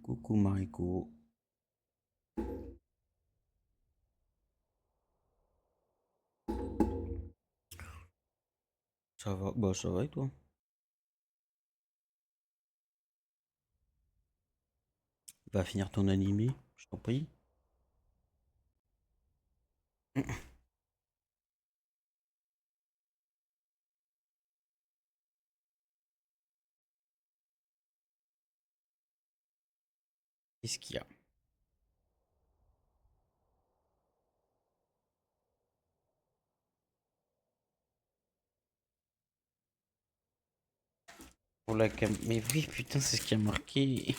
Coucou Mariko. Ça va? Bah ça va et toi? Va finir ton animé, je t'en prie. Qu'est-ce qu'il y a? Pour la cam... Mais oui, putain, c'est ce qui a marqué.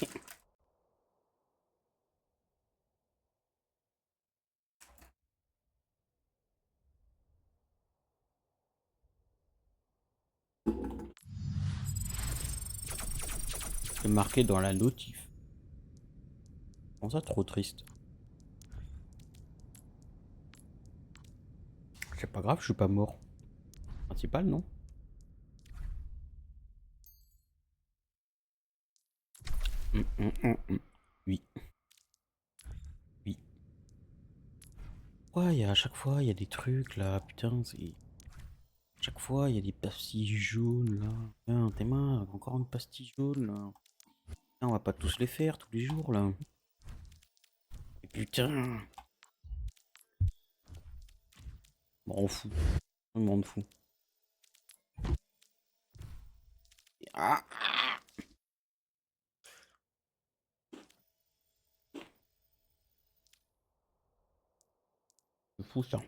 C'est marqué dans la notif. Comment ça, trop triste? C'est pas grave, je suis pas mort. Principal, non? Oui, oui. Ouais, à chaque fois, il y a des trucs là, putain, c'est... Chaque fois, il y a des pastilles jaunes là. Putain, t'es marre, encore une pastille jaune là. Putain, on va pas tous les faire tous les jours là. Et putain, on m'en fout. On m'en fout. Ah, c'est fou ça.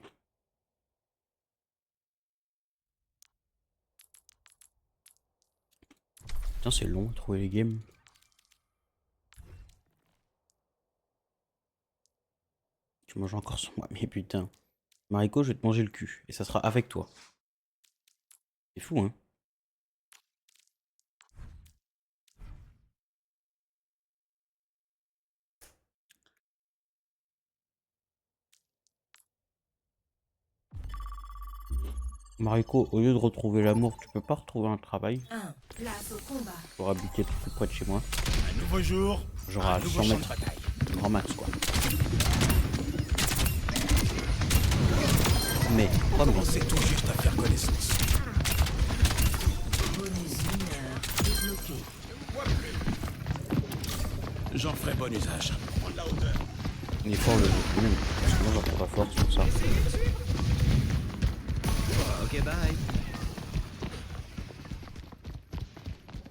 Putain, c'est long de trouver les games. Tu manges encore sur moi, mais putain. Mariko, je vais te manger le cul. Et ça sera avec toi. C'est fou, hein. Mariko, au lieu de retrouver l'amour, tu peux pas retrouver un travail Place au combat. pour habiter plus près de chez moi. Un nouveau jour, Genre un à nouveau 100 champ de mètres. bataille. Grand max, quoi. Mais, promis. Commencez tout juste à faire connaissance. Bonus mineur débloqué. J'en ferai bon usage. Prends de la hauteur. Il est fort le jeu. Parce que moi, j'en prends pas fort sur ça. Ok, bye.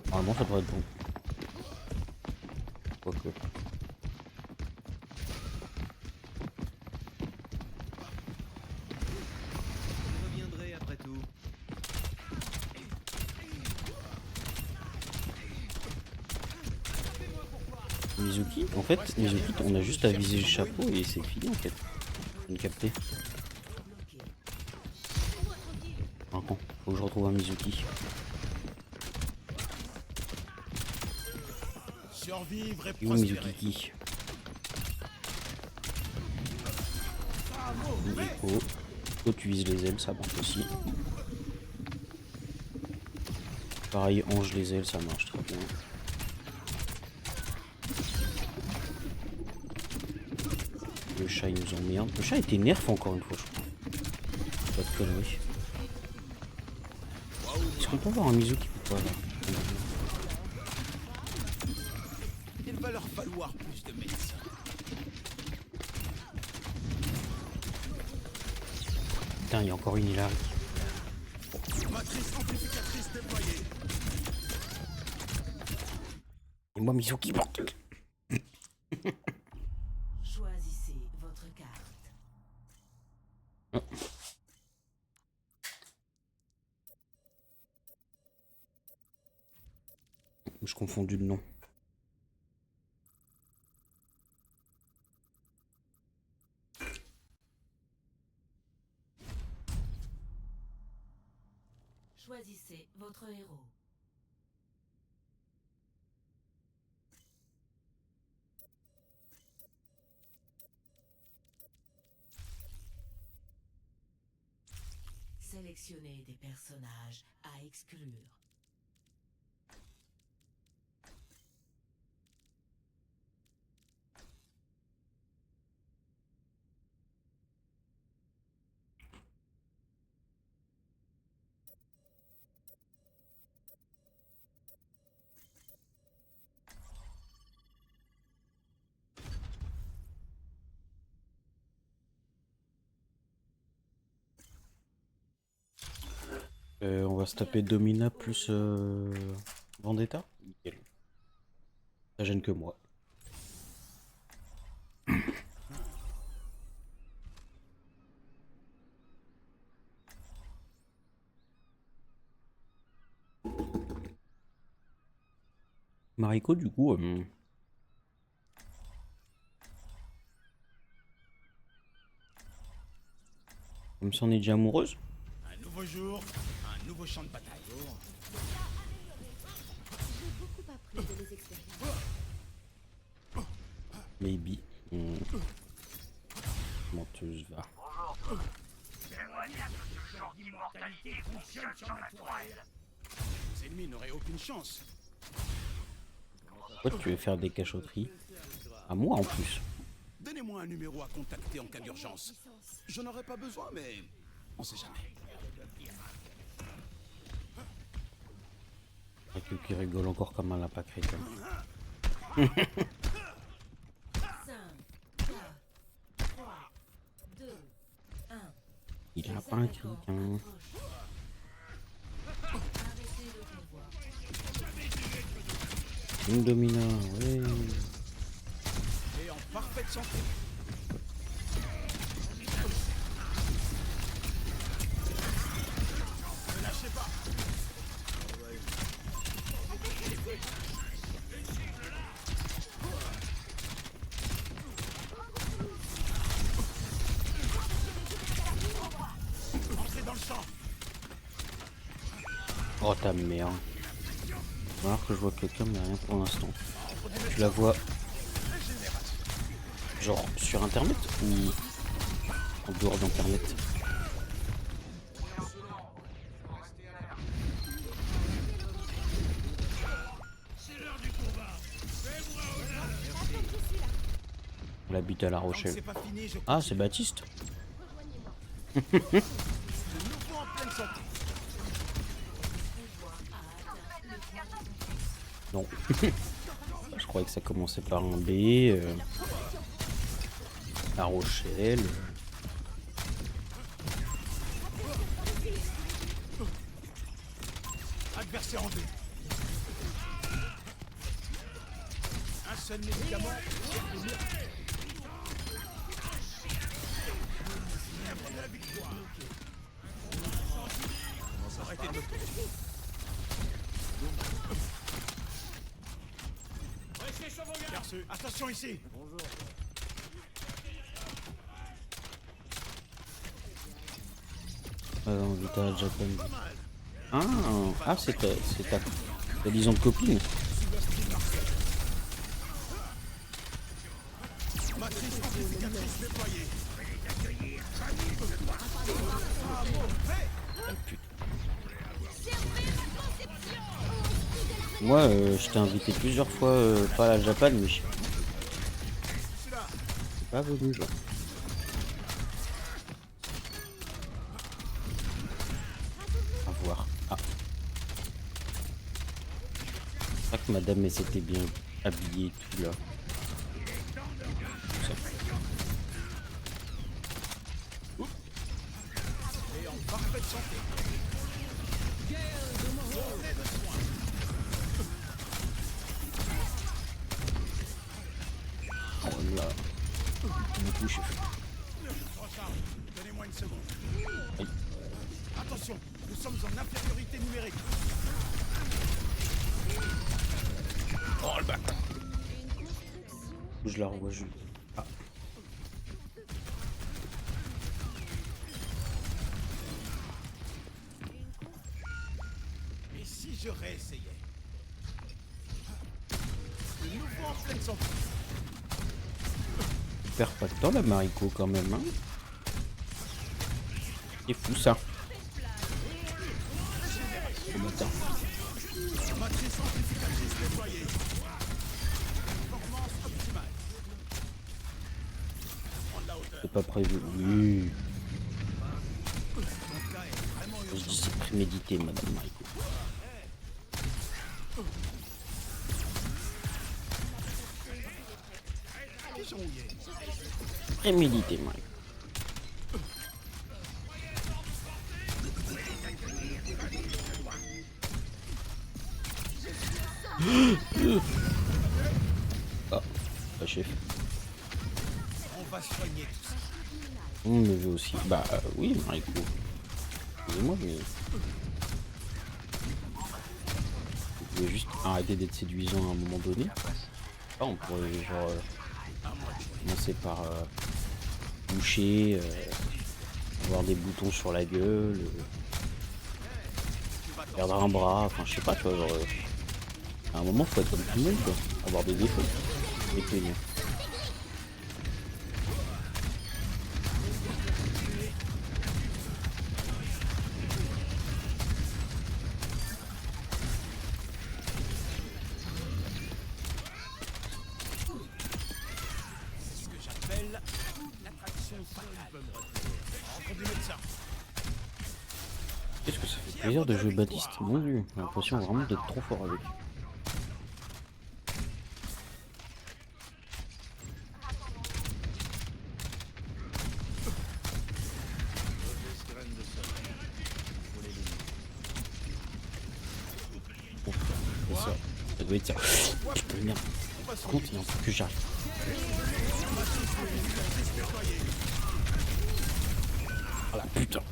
Normalement, ça devrait être bon. Quoique. Je reviendrai après tout. Mizuki, en fait, Mizuki, on a juste à viser le chapeau et c'est fini en fait. Une capté. Par contre, faut que je retrouve un Mizuki. Survivre et Et où prospérer. Mizuki? Nico. Toi tu vises les ailes, ça marche aussi. Pareil, ange les ailes, ça marche très bien. Le chat il nous emmerde. Le chat était nerf encore une fois, je crois. Pas de conneries. Est-ce qu'on peut avoir un Mizuki ou pas là? Il va leur falloir plus de médecins. Putain, il y a encore une Hilary. Matrice amplificatrice déployée. Et moi Mizuki, bordel. Choisissez votre carte. Je confondu le nom. Choisissez votre héros. Sélectionnez des personnages à exclure. On va se taper Domina plus Vendetta. Nickel. Ça gêne que moi. Mariko, du coup, comme ça on est déjà amoureuse. Un nouveau jour, un nouveau champ de bataille. J'ai beaucoup appris de mes expériences. Maybe. Menteuse, va. Les ennemis n'auraient aucune chance. Pourquoi tu veux faire des cachotteries? À moi en plus. Donnez-moi un numéro à contacter en cas d'urgence. Je n'aurais pas besoin, mais on sait jamais. Avec le qui rigole encore comme un lapin crétin. 5, 4, 3, 2, 1. Il a pas un crétin. Arrêtez le convoi. Une Domina, ouais. Et en parfaite santé. Ne lâchez pas. Entrez dans le champ. Oh ta merde. Alors que je vois quelqu'un mais rien pour l'instant. Tu la vois genre sur internet ou en dehors d'internet? On habite à La Rochelle. C'est pas fini, je Ah, c'est Baptiste. de nouveau en pleine santé. Non. Je croyais que ça commençait par un B. La Rochelle. Adversaire en vue. Un seul médicament. La victoire. Arrêtez de me... Merci. Attention ici. Vita Japan. Ah, c'est ta disons copine. Matrice amplificatrice déployée. Ah, putain. Moi, je t'ai invité plusieurs fois, pas à la Japan, mais je suis pas venu, genre. À voir. Ah. C'est vrai que madame, elle s'était bien habillée et tout, là. Tout ça. Et en parfaite santé. Oh là. Il m'a touché. Recharge. Donnez-moi une seconde. Aïe. Attention, nous sommes en infériorité numérique. Oh le bâtard. Je la revois juste. Ah. je réessayais. De nouveau en pleine santé. Tu perds pas de temps là, Mariko, quand même. Hein. C'est fou ça. Oh, bâtard. Matrice amplificatrice déployée. Performance optimale. Prendre la hauteur. C'est pas prévu. Oui. Ton cas est vraiment Je urgent. dis c'est prémédité, madame Mariko. Pigeon mouillé. Prémédité, Mariko. Ah, la chef. On va soigner tout ça. On me veut aussi. Bah oui, Mariko. Excusez-moi, mais... Vous pouvez juste arrêter d'être séduisant à un moment donné. Ah, on pourrait genre... commencer par... boucher, avoir des boutons sur la gueule, perdre un bras, enfin je sais pas, tu vois, genre... à un moment, faut être comme tout le monde, quoi. Avoir des défauts. Et tenir. C'est ce que j'appelle l'attraction fatale. Rencontre du médecin. Qu'est-ce que ça fait plaisir de jouer Baptiste, mon dieu. J'ai l'impression vraiment d'être trop fort avec. Bon, c'est ça. Ça doit être ça. Putain de merde. Par contre, il y a un truc que j'arrive. Ah la putain.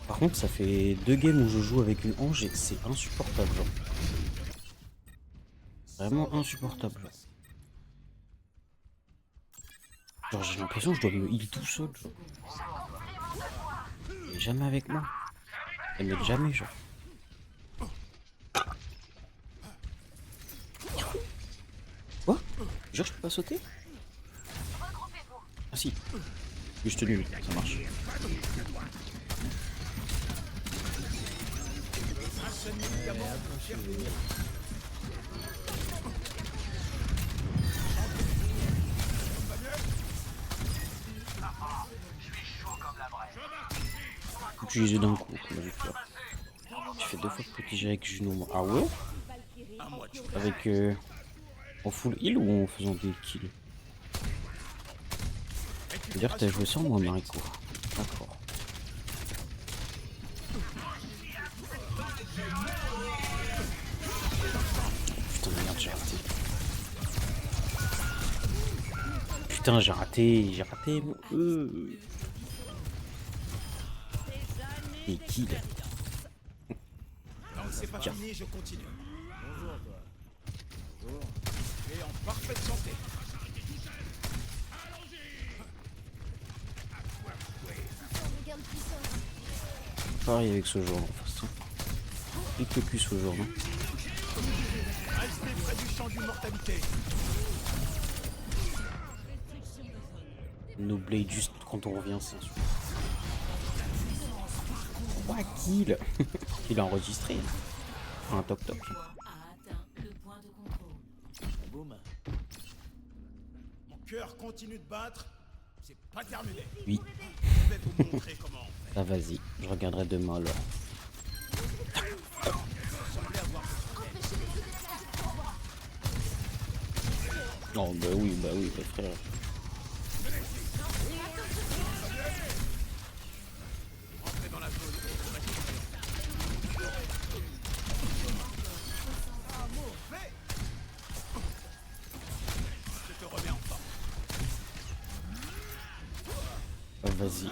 Par contre, ça fait 2 games où je joue avec une ange et c'est insupportable. Genre. Vraiment insupportable. Genre, j'ai l'impression que je dois me heal tout seul. Genre. Et jamais avec moi. Elle m'aide jamais, genre. Quoi? Genre, je peux pas sauter? Ah si. Juste nul, ça marche. Utiliser d'un coup, comme j'ai fait. J'ai fait 2 fois protéger avec Juno. Moi. Ah ouais? Avec en full heal ou en faisant des kills? Dire que t'as joué sans moi, Mariko. D'accord. Putain, merde, j'ai raté. Putain, j'ai raté. Et kill. Donc c'est pas fini, je continue. Bonjour toi. Et en parfaite santé. Regain de puissance. Pareil avec ce genre, de toute façon. Pique le cul ce genre, non? Restez près du champ d'immortalité. No blade juste quand on revient, c'est sûr. 3 kills. Il a enregistré. Un toc toc. A atteint le point de contrôle. Boum. Mon cœur continue de battre. C'est pas terminé. Oui. Je vais vous montrer comment on fait. Ah vas-y, je regarderai demain alors. Vous semblez avoir Oh bah oui, bah frère. rentré dans la zone. Mauvais. Je te remets en forme. Ah, vas-y.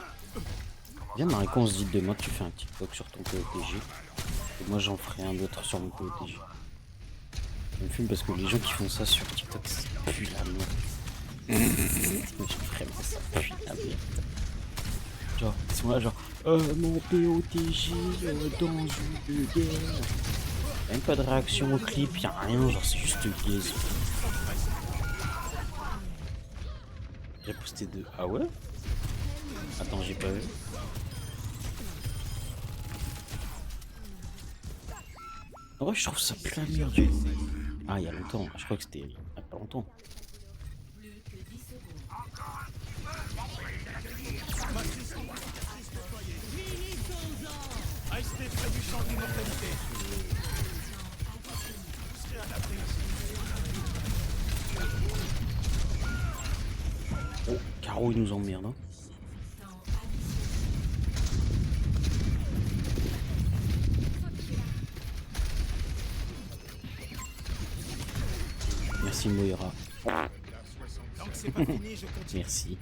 Viens Mariko, on se dit demain tu fais un TikTok sur ton POTG. Et moi j'en ferai un autre sur mon POTG. Ça me fume parce que les gens qui font ça sur TikTok, ça pue la merde. Mais vraiment ça pue la merde. Genre, ils sont là, genre, mon POTG dans une guerre. Même pas de réaction au clip, y'a rien, genre, c'est juste gaze. J'ai posté deux. Ah ouais? Attends, j'ai pas vu. En vrai, je trouve ça plein de merde. Ah, il y a longtemps. Je crois que c'était il y a pas longtemps. Plus que 10 secondes. Restez près du champ d'immortalité. Oh, Caro, il nous emmerde. Hein. Merci Moira. Tant que c'est pas fini, je continue. Merci.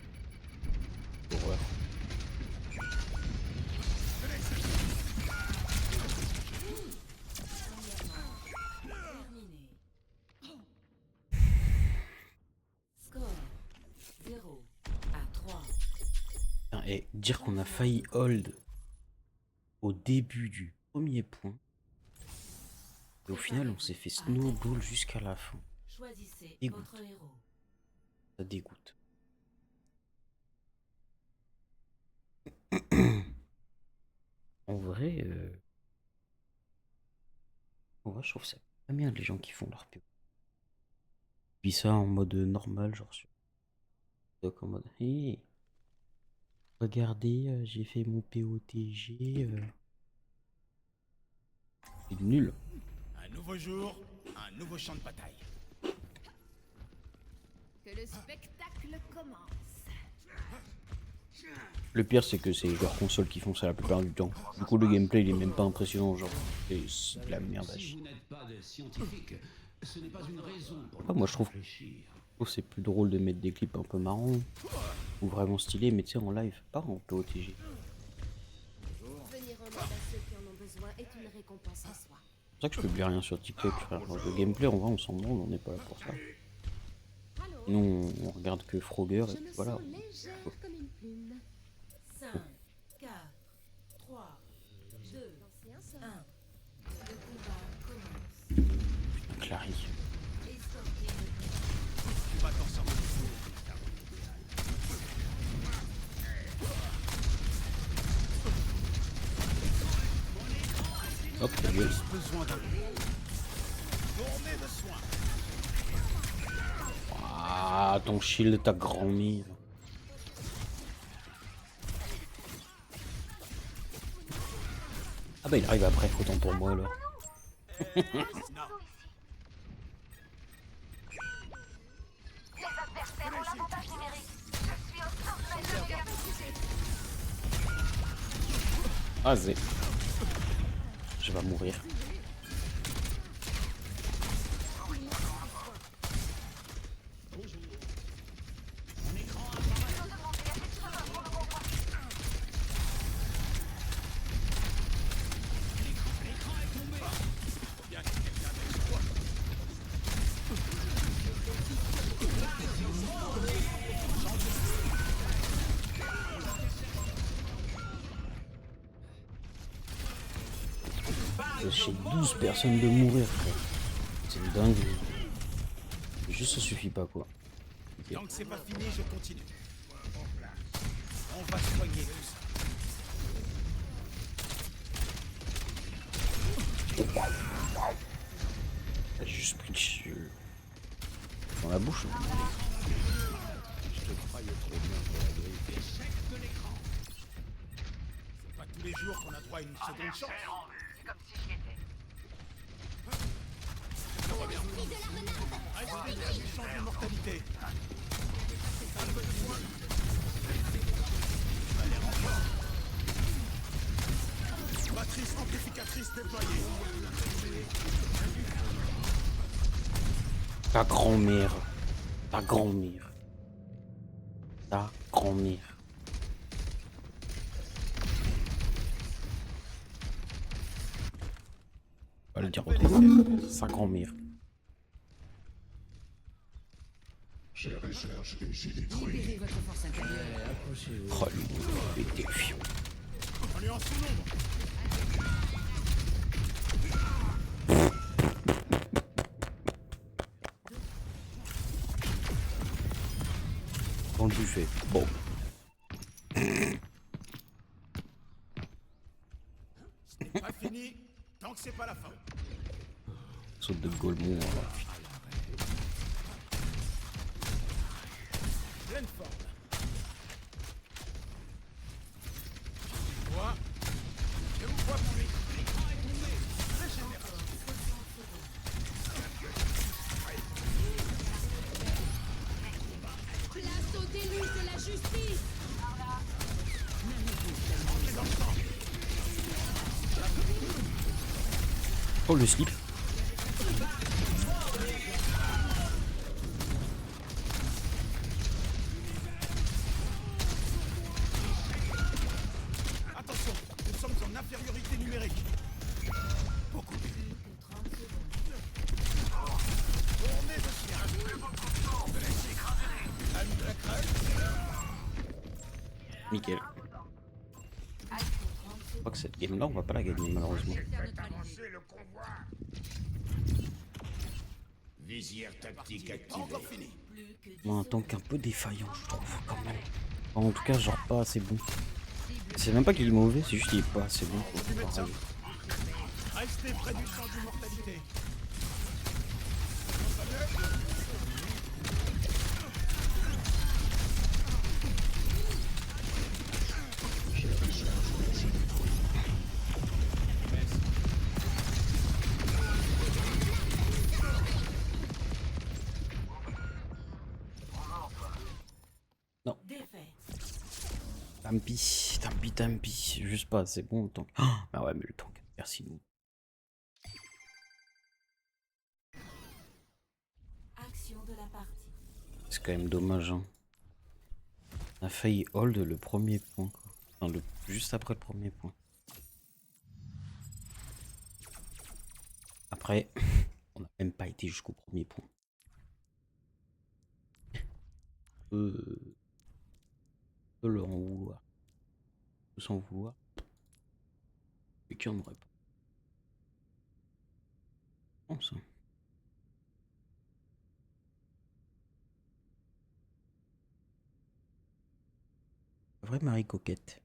Horreur. Terminé. Score 0 à 3. Putain, et dire qu'on a failli hold au début du premier point. Et au final, on s'est fait snowball jusqu'à la fin. Choisissez Dégoûte. votre héros. Ça dégoûte. En vrai, je trouve ça pas bien les gens qui font leur PO. Puis ça en mode normal, genre sur TikTok, en mode hey, regardez, j'ai fait mon POTG. C'est nul. Un nouveau jour, un nouveau champ de bataille. Que le spectacle commence. Le pire, c'est que c'est les joueurs console qui font ça la plupart du temps. Du coup, le gameplay, il est même pas impressionnant, genre. C'est de la merde à Si chier. vous n'êtes pas des scientifiques, ce n'est pas une raison pour Ah, moi, je trouve réfléchir. c'est plus drôle de mettre des clips un peu marrants ou vraiment stylés, mais tu sais, en live, pas en POTG. Venir en aide à ceux qui en ont besoin est une récompense en soi. C'est pour ça que je publie rien sur TikTok, frère. Le gameplay, en vrai, on s'en branle, on n'est pas là pour ça. Allô, Sinon, on regarde que Frogger je et puis me voilà. sens légère comme une plume. 5, 4, 3, 2, Lancer un sort. 1. Le combat commence. Clary. Escortez le Tu vas t'en sortir. Hop, ta gueule. Besoin d'un tournée de soins. Ah, ton shield, ta grand-mère. Ah bah il arrive après, autant pour moi alors. Ah zé. Je vais mourir. Chez 12 personnes de mourir, frère. C'est une dinguerie. Juste ça suffit pas quoi. Tant que c'est pas fini, je continue. On va soigner tout ça. J'ai juste pris le cheveu dans la bouche. Je te croyais trop bien pour la grille. Échec de l'écran. C'est pas tous les jours qu'on a droit à une seconde chance. Restez près du champ d'immortalité. Matrice amplificatrice déployée. Ta grand-mère. Ta grand-mère. Ta grand-mère. On va le dire autrement. Sa grand-mère. J'ai recherché et j'ai détruit. Libérez votre force intérieure. Oh, lui, il est défiant. Alliance sous l'ombre. Dans le buffet. Bon. Pas fini, tant que c'est pas la fin. Saute de Golemont. Pleine forme. Moi, je vous vois pour lui. Place au déluge de la justice. Oh, le slip. Attention, nous sommes en infériorité numérique. Beaucoup. Plus que 30 secondes. Tournez de chien. Anne de la crème. Nickel. Je crois que cette game là on va pas la gagner malheureusement. Visière tactique Pas activée. encore fini. Plus que 10 Moi en tant qu'un peu défaillant je trouve quand même. En tout cas genre pas assez bon. C'est même pas qu'il est mauvais, c'est juste qu'il est pas assez bon pour pouvoir gagner. Restez près du champ d'immortalité. défaites. Tant pis, juste pas assez bon le tank. Oh, bah ouais mais le tank, merci nous. Action de la partie. C'est quand même dommage hein. On a failli hold le premier point quoi. Enfin juste après le premier point. Après, on n'a même pas été jusqu'au premier point. On peut leur en vouloir. On peut s'en vouloir. Et qui en aurait pas. Bon ça. Vraie Marie coquette.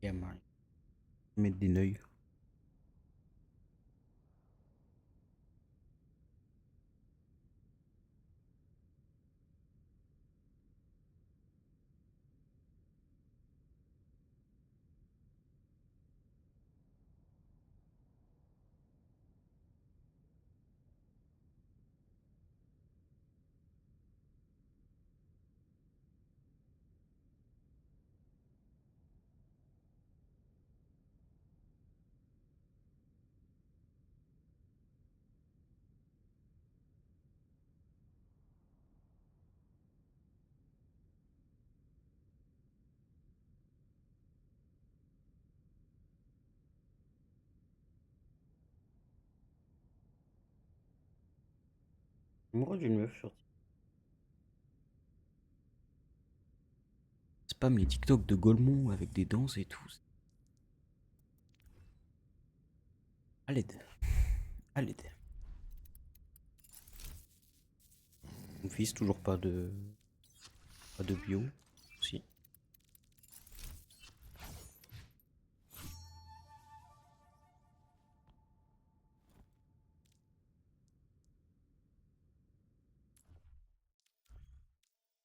Et à Marie. Mettre des neuils. Amoureux d'une meuf sur spam les TikTok de Golemont avec des danses et tout. À l'aide. À l'aide. Mon fils, toujours pas de bio. Si.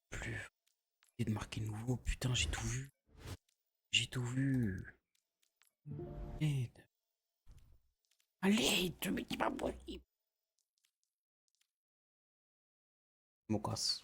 Plus. Et de marquer nouveau. Putain, j'ai tout vu. J'ai tout vu. Aide. Allez, mais c'est pas possible. Mon casse.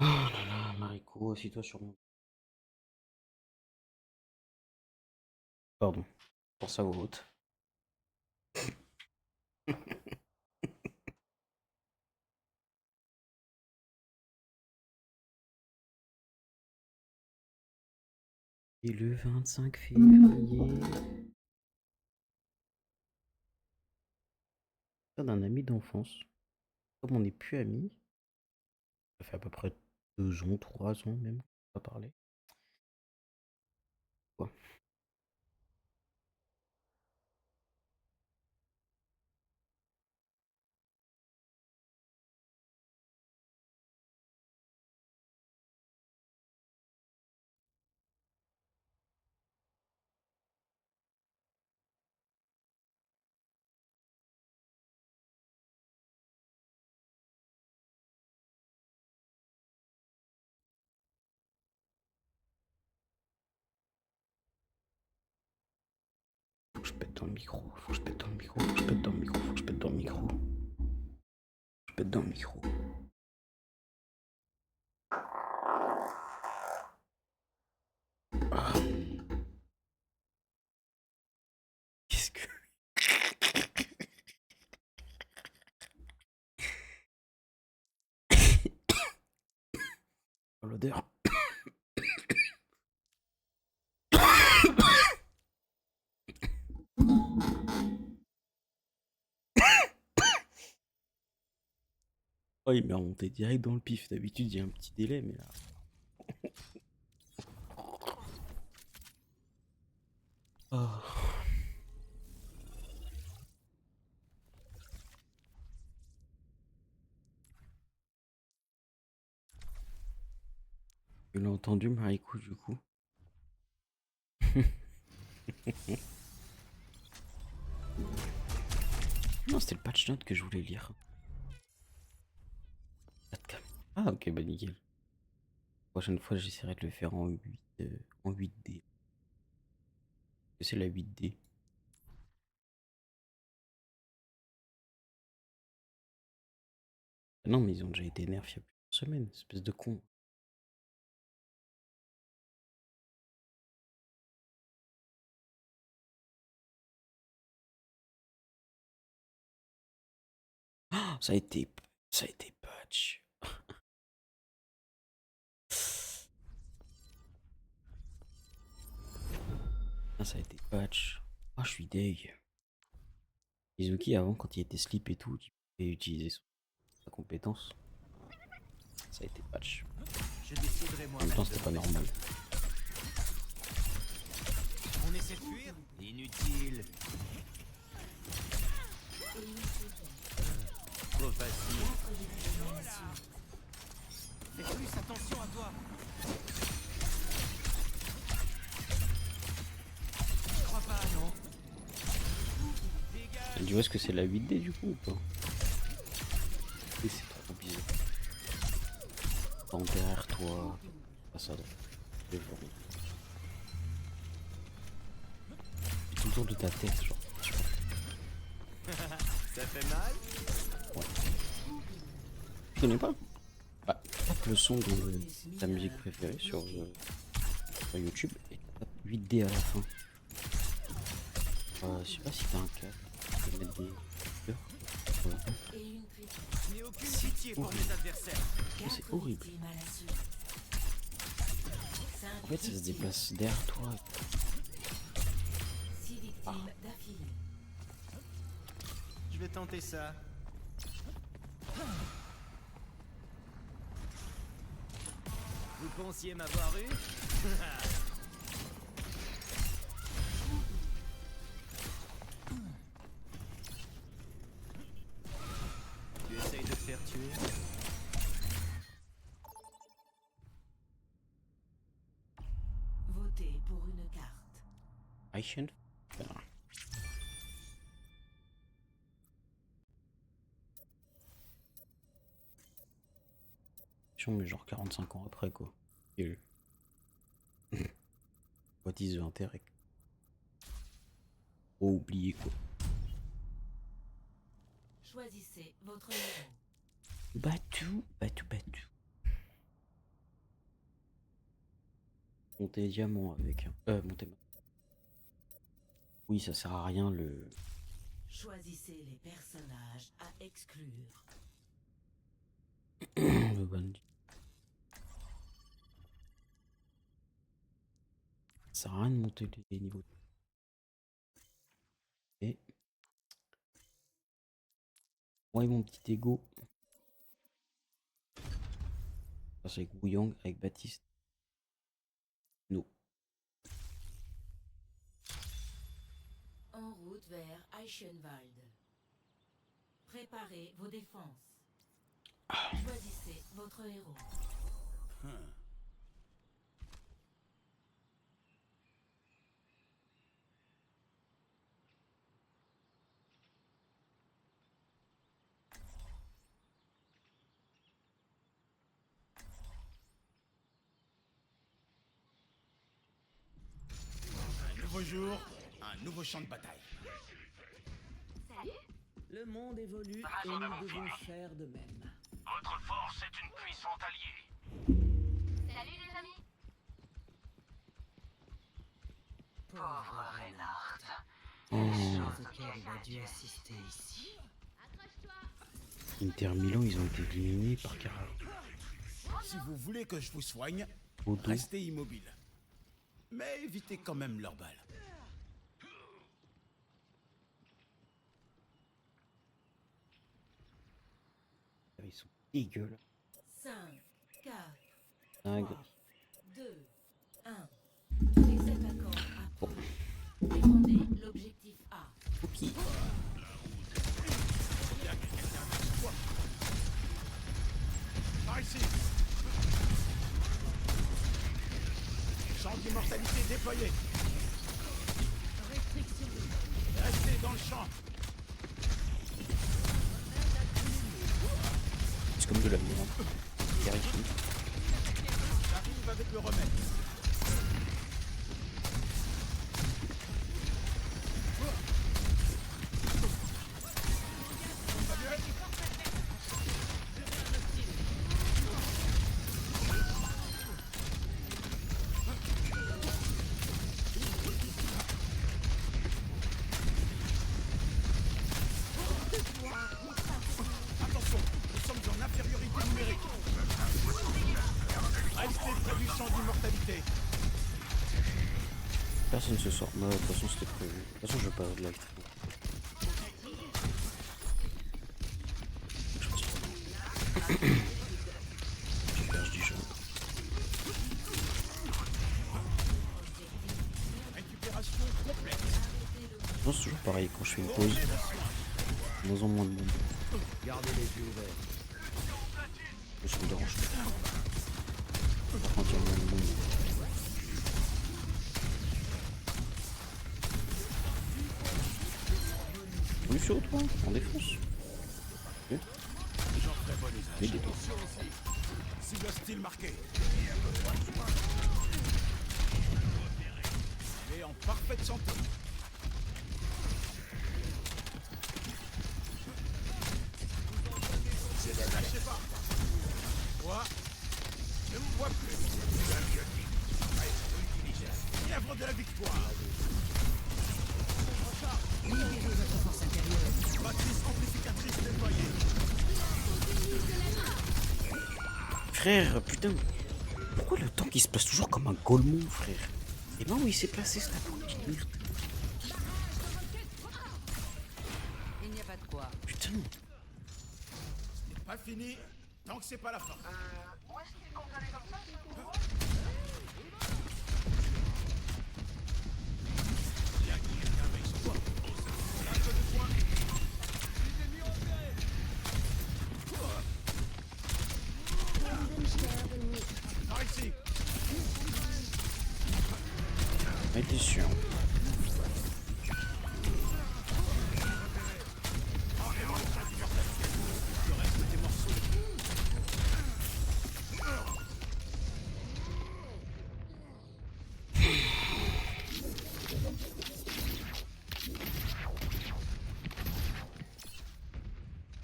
Oh là là, Mariko, assis-toi sur mon... Pardon, pour ça voix haute. Et le 25 février... d'un ami d'enfance. Comme on n'est plus amis, ça fait à peu près 2 ans, 3 ans même qu'on n'a pas parlé. Quoi. Faut que je pète dans le micro, faut que je pète dans le micro, faut que je pète dans le micro, faut que je pète dans le micro. Je pète dans le micro. Ah. Qu'est-ce que... Oh, l'odeur. Oh, il m'a remonté direct dans le pif. D'habitude, il y a un petit délai, mais là... Oh. Tu l'as entendu, Mariko, du coup? Non, c'était le patch note que je voulais lire. Ah, ok, bah nickel. Prochaine fois, j'essaierai de le faire en 8, en 8D. C'est la 8D. Ah non, mais ils ont déjà été nerfs il y a plusieurs semaines, espèce de con. Ah, ça a été patch. Ah, ça a été patch. Ah, je suis deg. Izuki, avant, quand il était slip et tout, il pouvait utiliser sa compétence. Ça a été patch. Je déciderai moi. En même temps, c'était pas normal. On essaie de fuir? Inutile. Trop facile. Fais plus attention à toi. Je crois pas, non. Et tu vois ce que c'est la 8D du coup ou pas? Et c'est trop bizarre. Dans derrière toi. Pas ça, devant. Tout autour de ta tête, genre. Ça fait mal? Tu connais pas? Bah, tape le son de ta musique préférée sur YouTube et tape 8D à la fin. Je sais pas si t'as un câble. Tu peux mettre des fleurs. Voilà. Et une triple. Je n'ai aucune pitié pour mes adversaires. C'est Quatre horrible. victimes à la suite. En fait, ça se déplace derrière toi. 6 victimes d'affilée. Je vais tenter ça. Vous pensiez m'avoir eu? Tu essayes de te faire tuer? Votez pour une carte. Aishen. Mais genre 45 ans après quoi. Et what is the intérêt? Oh, oublié quoi. Choisissez votre héros. Batou, batou, batou. monter diamant avec. Monter. Oui, ça sert à rien le. Choisissez les personnages à exclure. le bandit. Ça sert à rien de monter les niveaux. Et. Moi et mon petit ego. Ça c'est avec Wu Yang, avec Baptiste. No. En route vers Eichenwald. Préparez vos défenses. Choisissez votre héros. Un nouveau jour, un nouveau champ de bataille. Le monde évolue et nous devons faire de même. Votre force est une puissante alliée. Salut les amis. Pauvre Reinhardt. Oh. Chose auquel il a dû assister ici. Accroche-toi. Inter Milan, ils ont été éliminés par Carrara. Si vous voulez que je vous soigne, Au dos. restez immobile. Mais évitez quand même leurs balles. Ils sont dégueulasses. 5, 4, Dingue. 3, 2, 1. Les attaquants approchent. Défendez l'objectif A. Ok. Par ici. Champ d'immortalité déployé. Restez dans le champ. C'est comme de la merde. Vérifie. J'arrive avec le remède. Attention, nous sommes en infériorité numérique. Restez près du champ d'immortalité. Personne se sort. Bah, de toute façon, c'était prévu. De toute façon, je veux pas de live. Je perds du jeu. Récupération complète. Non, c'est toujours pareil. Quand je fais une pause, de moins en moins de monde. Gardez les yeux ouverts. Ça me dérange pas. Par contre, il y a moins de monde. Oui, sur toi, en défense. Ok. J'en ferai bon usage. Mais des deux. Cible hostile marqué. Et en parfaite santé. Ne lâchez pas. Moi, je ne me vois plus. Fièvre de la victoire. Matrice amplificatrice déployée. Frère, putain. Pourquoi le tank il se place toujours comme un golemon, frère? Et ben où il s'est placé, cette petite merde. Il n'y a pas de quoi. Putain. C'est pas fini tant que c'est pas la fin. Où est-ce qu'il compte aller comme ça, ce gros? Bien qu'il y ait un mec sur toi. Là, je le point. Par ici. Mais t'es sûr.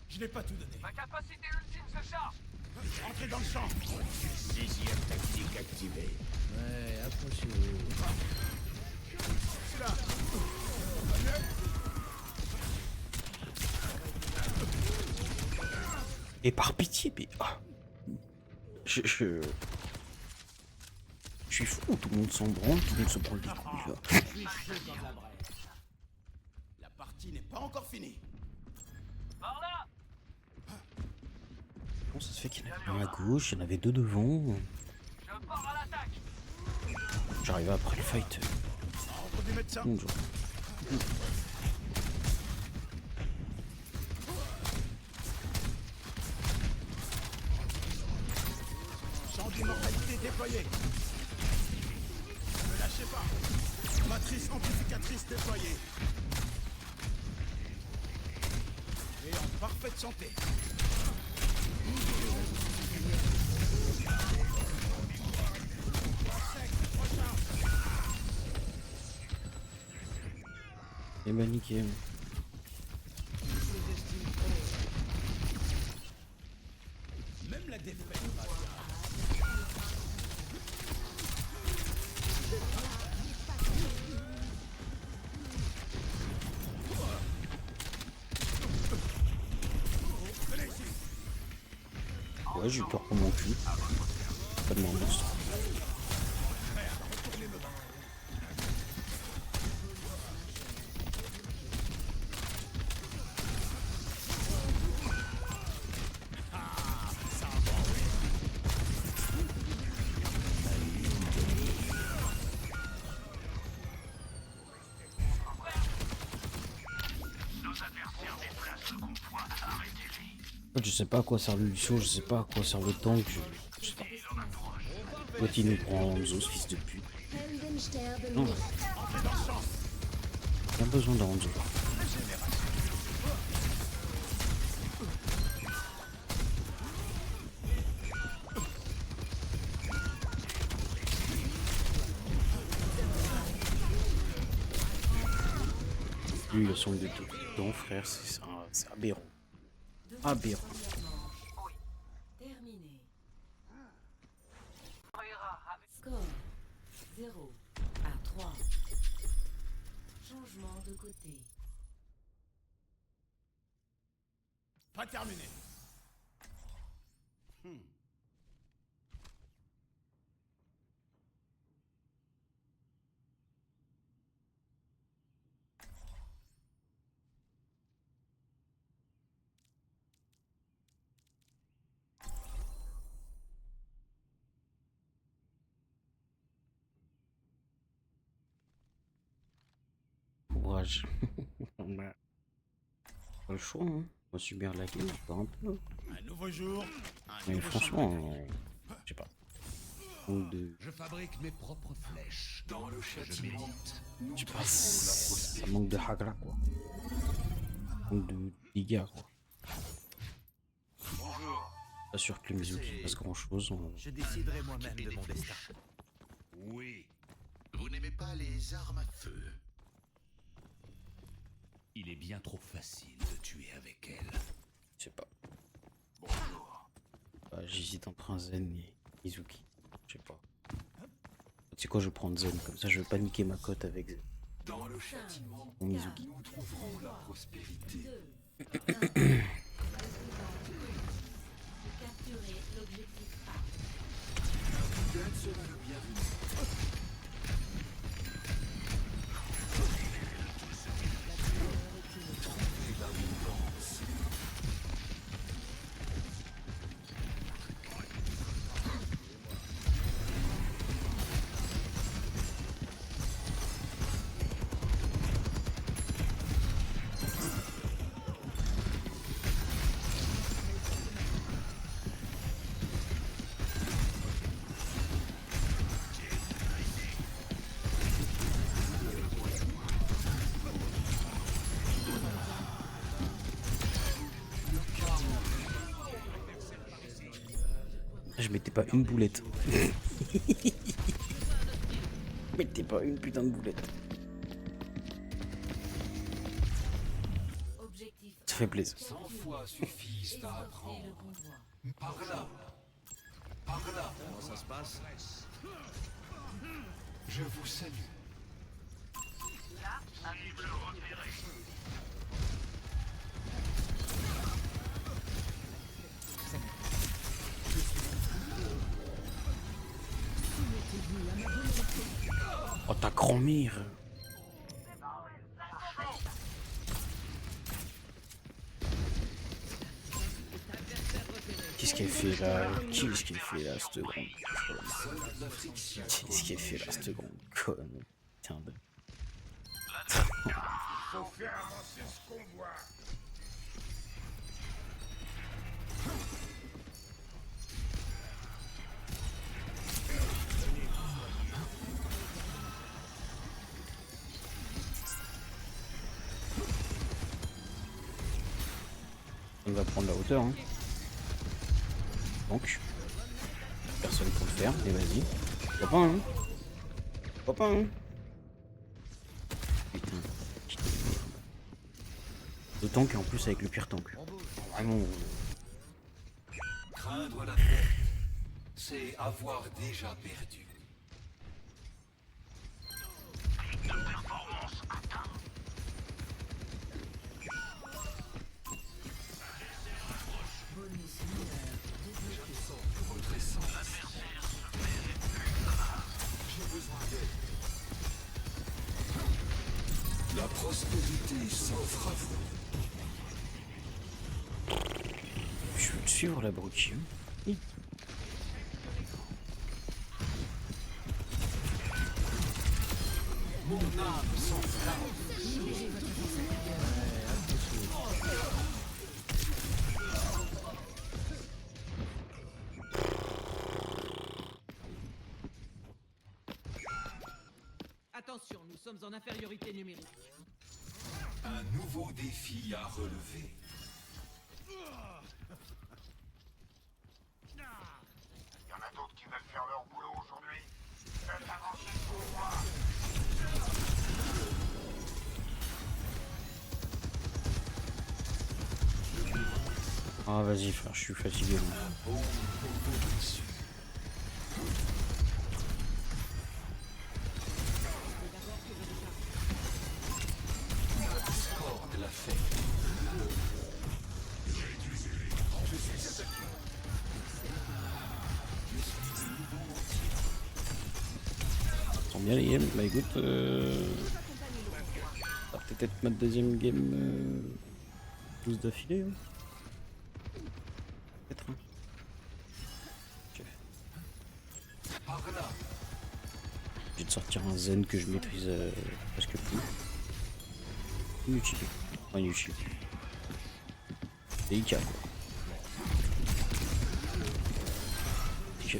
Je n'ai pas tout donné. Ma capacité ultime se charge. Entrez dans le champ. Sixième tactique activée. Ouais, approchez-vous. C'est là. Et par pitié, mais... ah. Je suis fou, tout le monde s'en branle, tout le monde se prend le découpe, là. Je suis chaud comme la braise. La partie n'est pas encore finie. Par là. Comment ça se fait qu'il y en avait un à gauche, il y en avait deux devant. Je pars à l'attaque. J'arrivais après le fight. Ordre du médecin. Bonjour. Champ d'immortalité déployé. Ne lâchez pas. Matrice amplificatrice déployée. Et en parfaite santé. Et bah nickel. Même la défaite. Ouais, j'ai eu peur pour mon cul. Pas de monstre. En fait, je sais pas à quoi sert le Lucio, je sais pas à quoi sert le tank, je sais pas. L'autre il nous prend Hanzo, ce fils de pute. Heldensterben Non, nicht. il a besoin d'un Hanzo. Lui, il a son de tout temps, frère, c'est aberrant. Aberrant. Oui. Terminé. Moira avec Score 0 à 3. Changement de côté. Pas terminé. Courage. On a pas le choix, hein. On va subir la guerre, pas un peu. Un nouveau jour. Un Mais nouveau franchement, champ. je sais pas. Donc de... Je fabrique mes propres flèches. Dans le châtiment. Je sais pas, ça manque de hagra quoi. Manque de dégâts quoi. Pas sûr que le Mizuki fasse grand chose. Je déciderai moi-même de mon destin. Oui. Vous n'aimez pas les armes à feu. Il est bien trop facile de tuer avec elle. Je sais pas. Bonjour. J'hésite entre un Zen et Mizuki. Je sais pas. Tu sais quoi, je vais prendre Zen, comme ça je vais pas niquer ma cote avec Zen. Dans le châtiment, Mon Mizuki. nous trouverons la prospérité. 2 1. Capturer l'objectif A. Quel sera le bienvenu? Je mettais pas une boulette. Je mettais pas une putain de boulette. Objectif Ça fait plaisir. 100 fois suffisent à Exaucer apprendre. le convoi. Par là. Par là. Comment ça se passe? Je vous salue. Oh ta grand-mère. Qu'est-ce qu'elle fait là? Qu'est-ce qu'elle fait là, cette grande conne? Qu'est-ce qu'elle fait là, cette grande conne? Putain de... Faut faire avancer ce convoi. On va prendre la hauteur, hein. Donc, personne pour le faire, et vas-y. Pourquoi pas, hein? Pourquoi pas, hein? Putain, putain de merde. D'autant qu'en plus avec le pire tank. Vraiment. Craindre la perte, c'est avoir déjà perdu. La prospérité s'offre à vous. Je veux le suivre la broutille. Mon âme s'enflamme. Attention, nous sommes en infériorité numérique. Un nouveau défi à relever. Il y en a d'autres qui veulent faire leur boulot aujourd'hui. Faites avancer le convoi. Ah vas-y frère, je suis fatigué. Là. De la fête. Sont bien les games. Bah écoute, ça va peut-être ma deuxième game tous d'affilée. Hein. Peut-être. Hein. Ok. Par là. J'ai de sortir un zen que je maîtrise presque plus. Inutile. Enfin, inutile. Délicat quoi. Ok.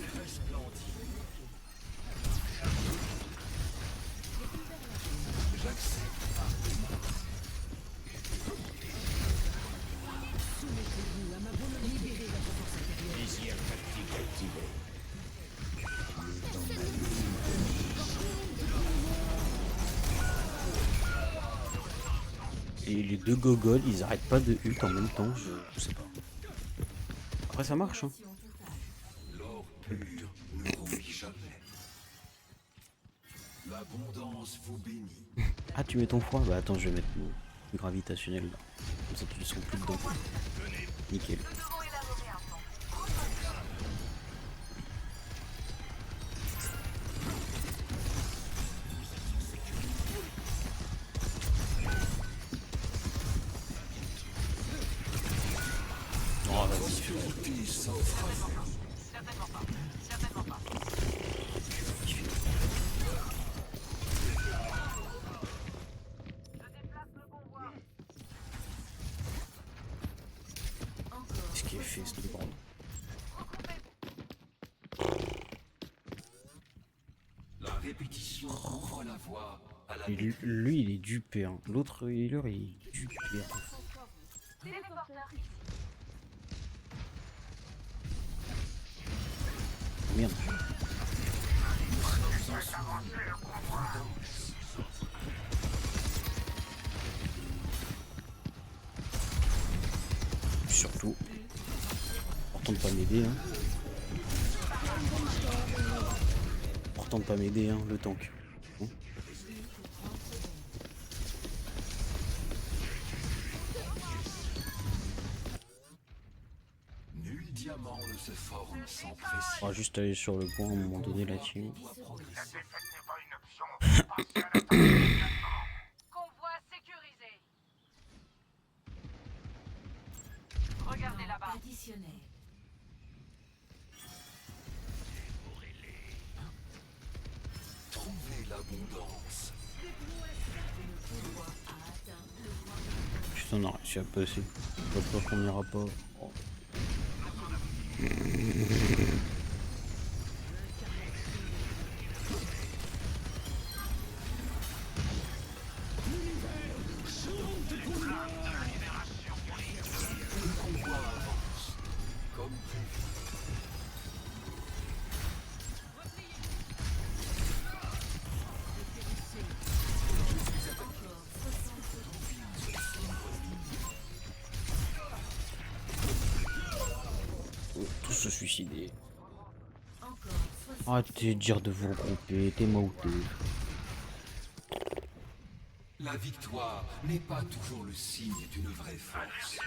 Et les deux gogoles, ils arrêtent pas de ult en même temps, je sais pas. Après ça marche hein. L'or pur ne rompit jamais. L'abondance vous bénit. Ah tu mets ton froid? Bah attends, je vais mettre mon gravitationnel là. Comme ça tu ne sont plus dedans. Nickel. Oh vas-y. Qu'est-ce qu'il a fait ce bordel? La répétition ouvre la voie à la Et lui il est dupé hein. L'autre healer il est dupé. Merde. Surtout. Important de pas m'aider, hein. Important de pas m'aider, hein, le tank. Bon. Nul diamant ne se forme sans pression. On va juste aller sur le point à un moment donné là-dessus. La défaite n'est pas une option. Pensez à l'attaque immédiatement. Convoi sécurisé. Regardez là-bas. Additionnel. Trouvez l'abondance. Putain, on a réussi à passer. Je vois pas qu'on ira pas. Oh. Comme prévu. Tous se suicider. Encore 60. Arrêtez de dire de vous regrouper, t'es mauté. La victoire n'est pas toujours le signe d'une vraie force.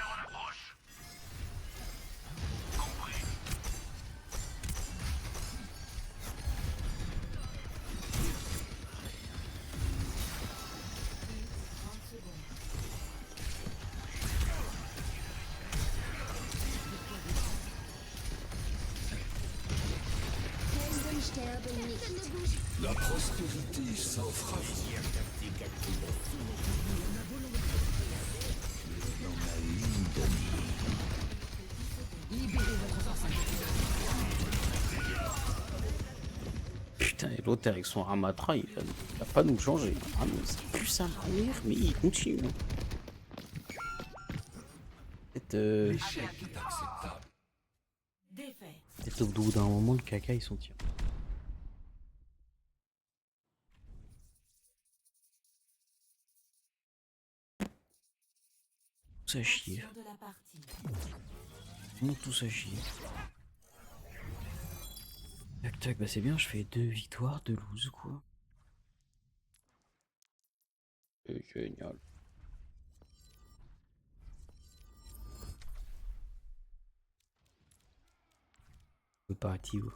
Helden sterben nicht. La prospérité s'offre à vous. Putain, et l'autre avec son Ramatra, il va pas nous changer. Ah, mais c'est plus ça mourir, mais il continue. Peut-être L'échec est acceptable. Défaite. peut-être au bout d'un moment, le caca, ils sont tirés. Tout à chier. Action de la partie. Vraiment tout à chier. Tac tac, bah c'est bien, je fais 2 victoires, 2 loses quoi. C'est génial. Coopérative.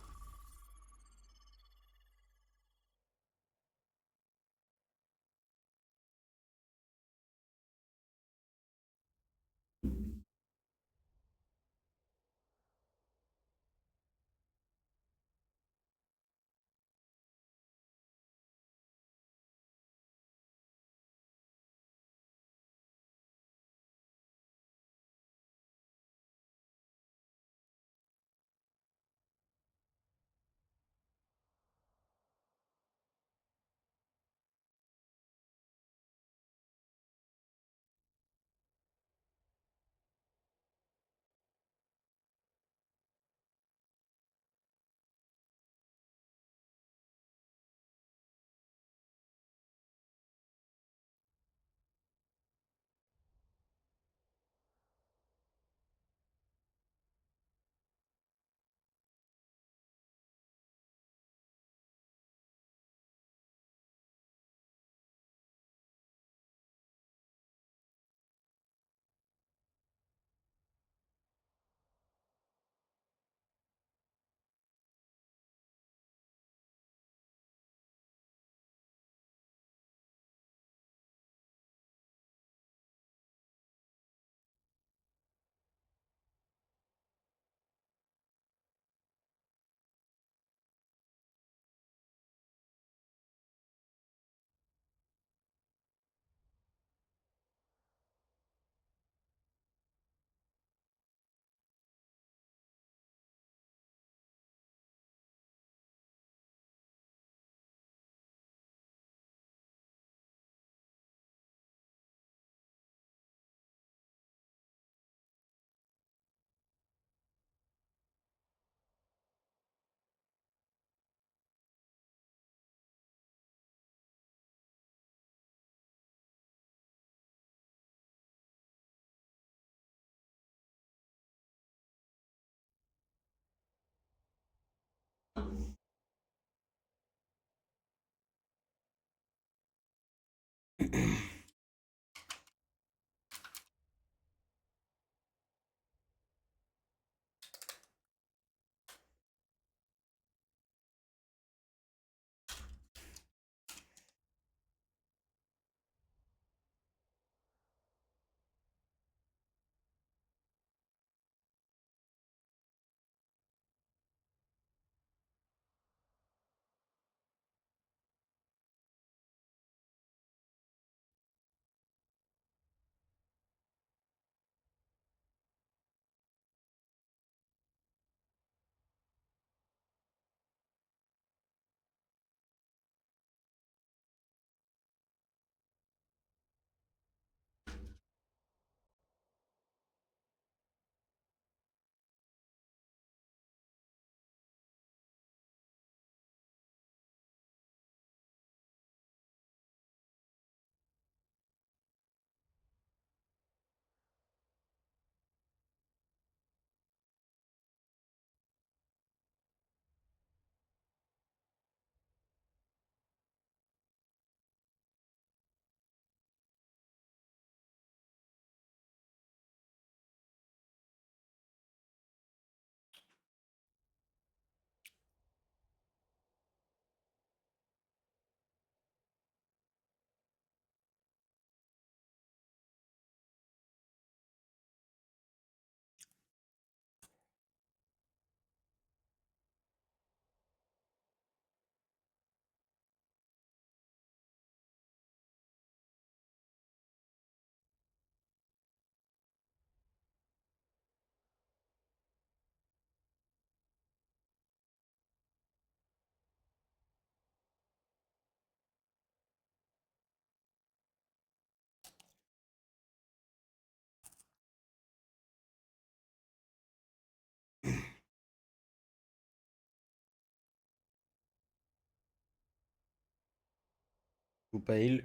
Joue pas heal,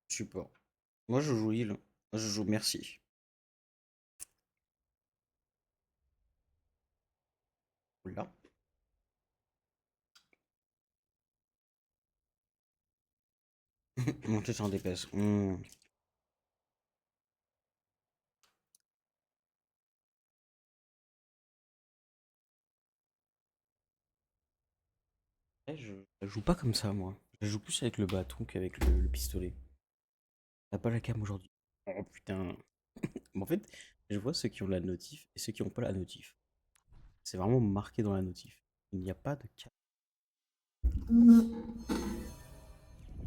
support. Moi je joue heal. Moi je joue merci. Là. Monter sur un DPS. Je joue pas comme ça moi. Je joue plus avec le bâton qu'avec le pistolet. T'as pas la cam aujourd'hui. Oh putain. Mais en fait, je vois ceux qui ont la notif et ceux qui ont pas la notif. C'est vraiment marqué dans la notif. Il n'y a pas de cam.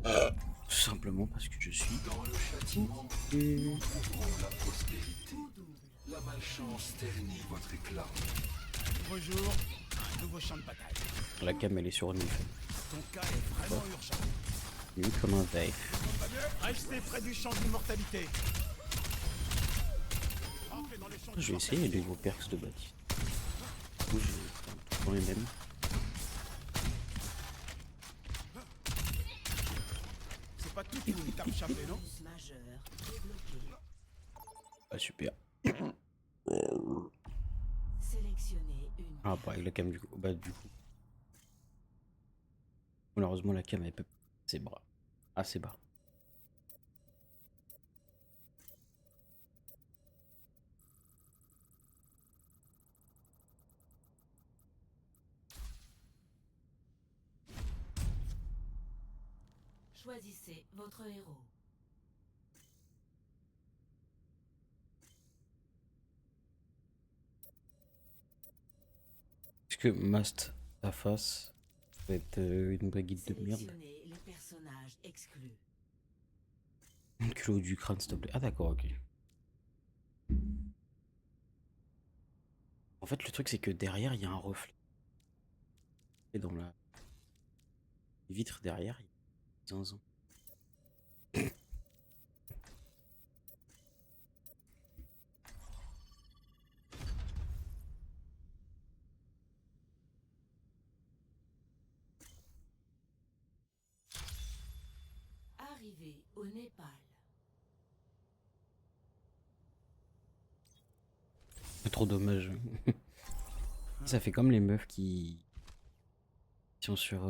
Tout simplement parce que je suis Dans le châtiment, nous couvrons la prospérité. La malchance ternit votre éclat. Nouveau jour, un nouveau champ de bataille. la cam elle est sur Nif. Ton cas est vraiment urgent. Nul comme un veille. Pas mieux, restez près du champ d'immortalité. Entrez dans le champ Je vais essayer les nouveaux perks de Baptiste. Du coup, j'ai tout dans les mêmes. C'est pas tout une tape chapeau, non? Majeur débloqué. Ah super. Sélectionnez une. Ah bah avec la cam du coup. Bah du coup. Malheureusement la cam elle peut. C'est bras. Ah c'est bas. Choisissez votre héros. Est-ce que Mast ta face va être une baguette de merde? Sélectionnez les personnages exclus. Un culot du crâne s'il te plaît. Ah d'accord ok. En fait le truc c'est que derrière il y a un reflet. Et dans la vitre derrière il y a zinzin. Arrivée au Népal. C'est trop dommage. Ça fait comme les meufs qui sont sur,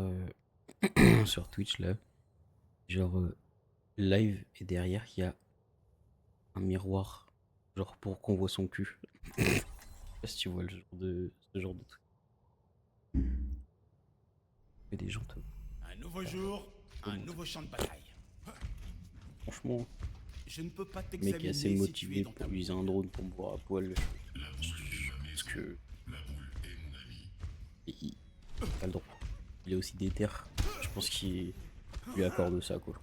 sur Twitch là. Genre live et derrière il y a un miroir, genre pour qu'on voit son cul. Je sais pas si tu vois ce genre de truc. Et des gens, Un nouveau jour, un nouveau champ de bataille. franchement, Je ne peux pas le mec t'examiner est assez si tu es motivé dans ta pour utiliser un drone pour me voir à poil. Parce que il a pas le droit. Il est aussi déter. Je pense qu'il lui accorde ça quoi.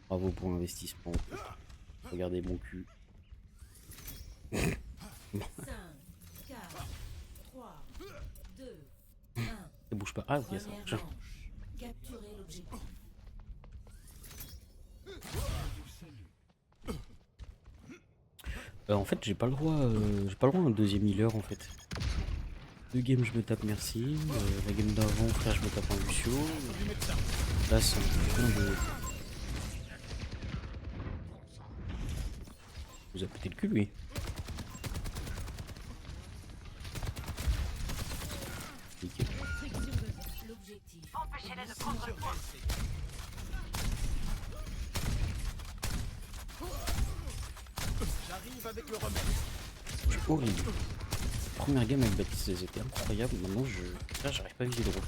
Bravo pour l'investissement. Regardez mon cul. 5, 4, 3, 2, 1. Ça bouge pas. Ah ok ça Première marche. manche. Capturez l'objectif. En fait j'ai pas le droit à un deuxième healer en fait. 2 games je me tape merci. La game d'avant frère je me tape un Lucio. Là c'est un putain de. Vous a pété le cul lui. Nickel. L'objectif. Empêchez-les de prendre le point. J'arrive avec le remède. C'est horrible. Première game avec Baptiste c'était incroyable. Maintenant là j'arrive pas à viser le rôle.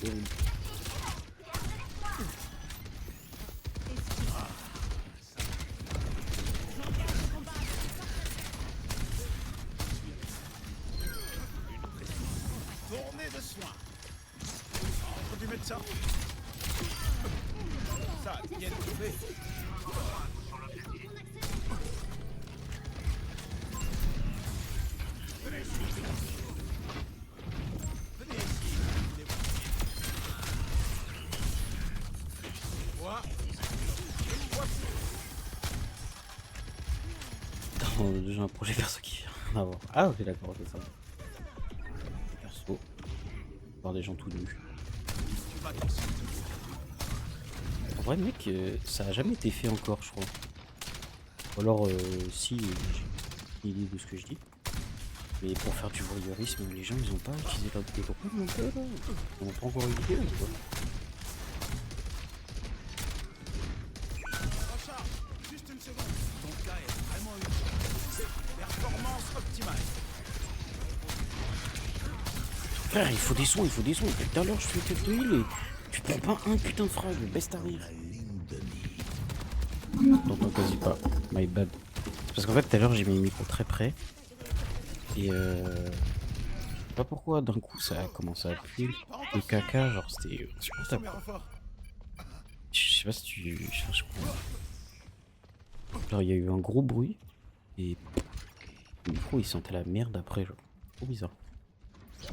C'est horrible. Tournée de soins. Entre du médecin. Ça, bien trouvé. Venez ici. Moi. Attends, j'ai un projet perso qui vient rien à voir. Ah ok d'accord c'est ça. Perso. Voir des gens tout nus. Tu vas t'en sortir. En vrai mec ça a jamais été fait encore je crois. Ou alors si j'ai une idée de ce que je dis. Mais pour faire du voyeurisme les gens ils ont pas utilisé leur des drones non plus là. Ils ont pas encore eu l'idée ou quoi. Recharge. Juste une seconde. Ton cas est vraiment urgent. Performance optimale. Frère il faut des soins, Depuis tout à l'heure je fais quelques heal et tu prends pas un putain de frag, baisse ta rire. Donc non quasi pas, my bad. Parce qu'en fait tout à l'heure j'ai mis le micro très près. Et je sais pas pourquoi d'un coup ça a commencé à puer le caca, genre c'était insupportable. Mes renforts. Je sais pas si tu cherches quoi. Genre il y a eu un gros bruit et le micro il sentait la merde après genre. Trop bizarre. Tu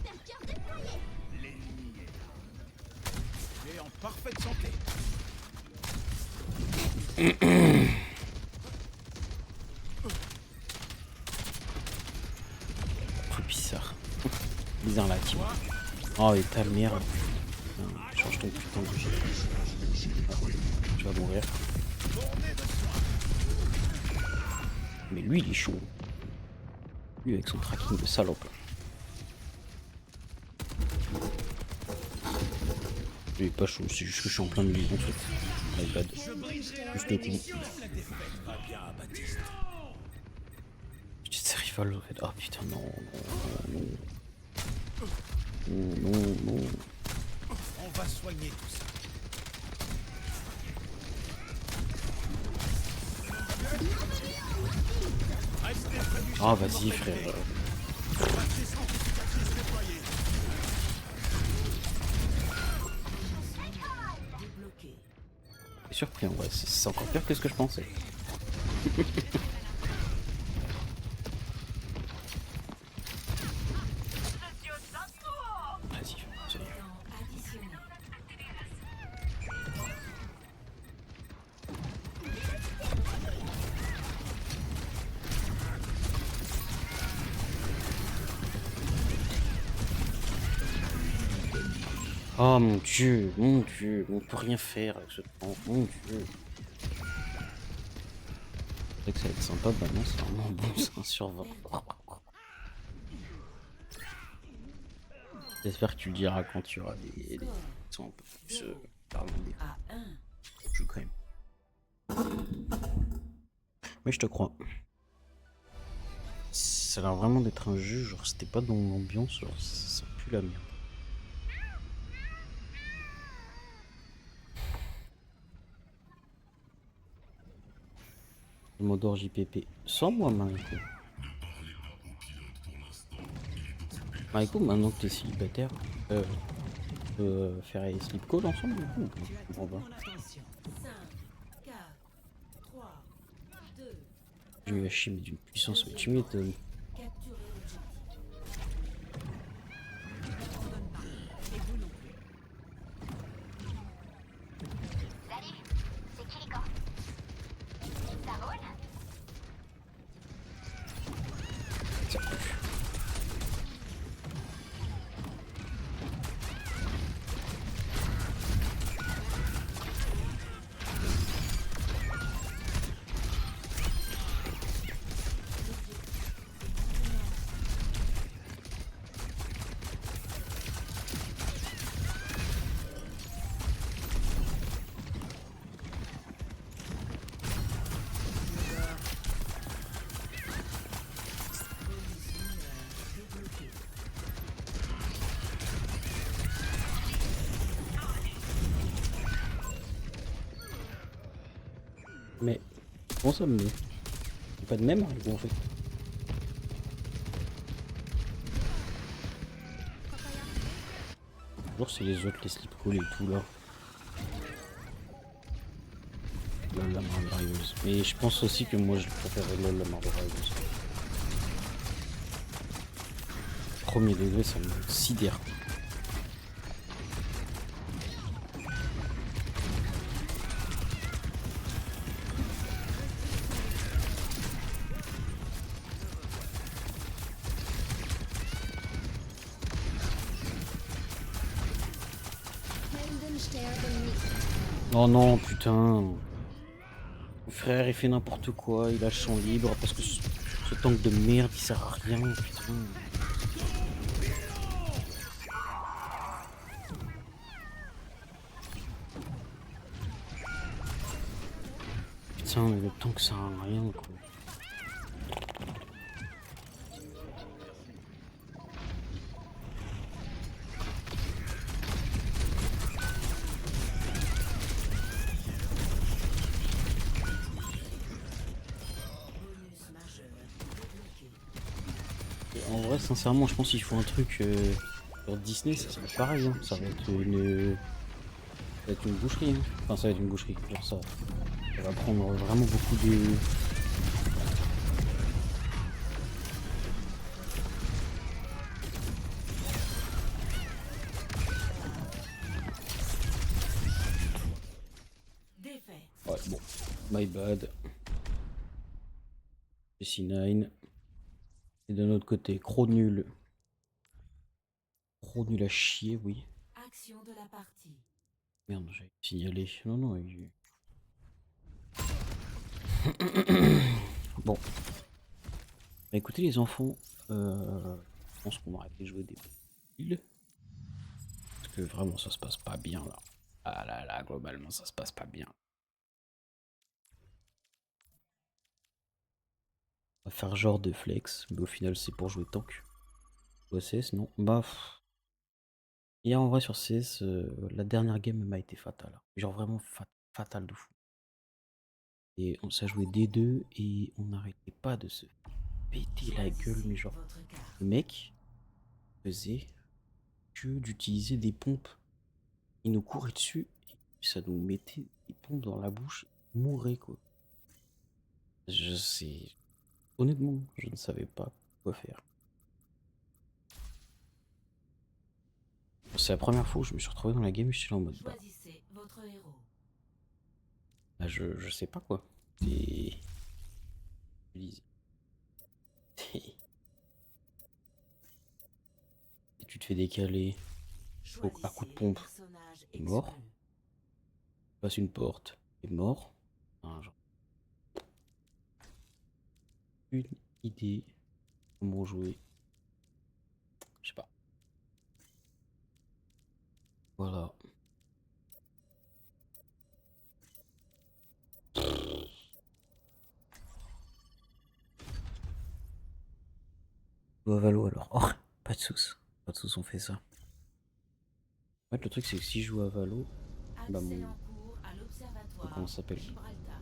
es en parfaite santé. Trop bizarre. Bizarre la team. Oh et ta merde. Putain, change ton putain de jeu. Tu vas mourir. Mais lui il est chaud. Lui avec son tracking de salope. Lui il est pas chaud, c'est juste que je suis en plein milieu en fait. My bad. Juste le coup. C'est rival en fait. Oh putain non, non, non. Non, non, non. On va soigner tout ça. Ah vas-y frère. Débloqué. Je suis surpris en vrai, c'est encore pire que ce que je pensais. Vas-y, ça y est. Temps additionnel. Oh mon dieu, on peut rien faire avec ce temps, mon dieu. C'est vrai que ça va être sympa, bah non, c'est vraiment bon, c'est un sur 20. J'espère que tu le diras quand tu auras des qui sont un peu plus parlant des À 1. jeux quand même. Mais je te crois. Ça a l'air vraiment d'être un jeu, genre c'était pas dans l'ambiance, genre ça sent plus la merde. Commodore JPP. Sans moi, Mariko. Mariko, maintenant que t'es célibataire, faire les sleep call ensemble du coup? Tu as Je toute comprends mon pas. attention. 5, 4, 3, 2, Je vais lâcher mais d'une puissance, mais tu m'étonnes. capturez l'objectif. N'abandonne pas. Et vous non plus. Salut, c'est Kiriko. Ça roule? Mais comment ça me met? Pas de même Mariko en fait. Toujours c'est les autres, les slip call et tout là. LOL la Marvel Rivals. Mais je pense aussi que moi je préférais LOL la Marvel Rivals. Premier degré ça me sidère. Helden sterben nicht. Oh non putain. Mon frère il fait n'importe quoi, il a le champ libre parce que ce tank de merde il sert à rien putain. Putain mais le tank sert à rien quoi. Bonus majeur débloqué. Et en vrai sincèrement je pense qu'il faut un truc sur Disney, ça serait pareil hein. Ça va être une boucherie hein. Enfin ça va être une boucherie, genre ça va prendre vraiment beaucoup de... Défait. Ouais bon, my bad. C9. Et de notre côté, Croc nul. Croc nul à chier, oui. Action de la partie. Merde, j'avais signalé. Non, non, il... Bon. Bah, écoutez les enfants, je pense qu'on va arrêter de jouer des îles. Parce que vraiment ça se passe pas bien là. Ah là là, globalement ça se passe pas bien. On va faire genre de flex, mais au final c'est pour jouer tank. Ou CS, non. Bah... Hier en vrai sur CS, la dernière game m'a été fatale. Genre vraiment fatale de fou. Et on s'est joué D2 et on n'arrêtait pas de se péter la gueule, mais genre Votre carte. le mec faisait que d'utiliser des pompes. Il nous courait dessus, et ça nous mettait des pompes dans la bouche, on mourait quoi. Je sais. Honnêtement, je ne savais pas quoi faire. C'est la première fois où je me suis retrouvé dans la game, je suis là en mode bah, Choisissez votre héros. bah, je sais pas quoi. C'est. Lise. Et tu te fais décaler, à coup de Choisissez pompe, personnage est mort. exclu. Passe une porte, est mort. Enfin, genre. Une idée. Comment jouer. Je sais pas. Voilà. Joue à Valo alors. Oh, pas de sous. Pas de sous, on fait ça. En fait, le truc, c'est que si je joue à Valo, bah Accès mon. en cours à l'observatoire. Comment ça s'appelle? Gibraltar.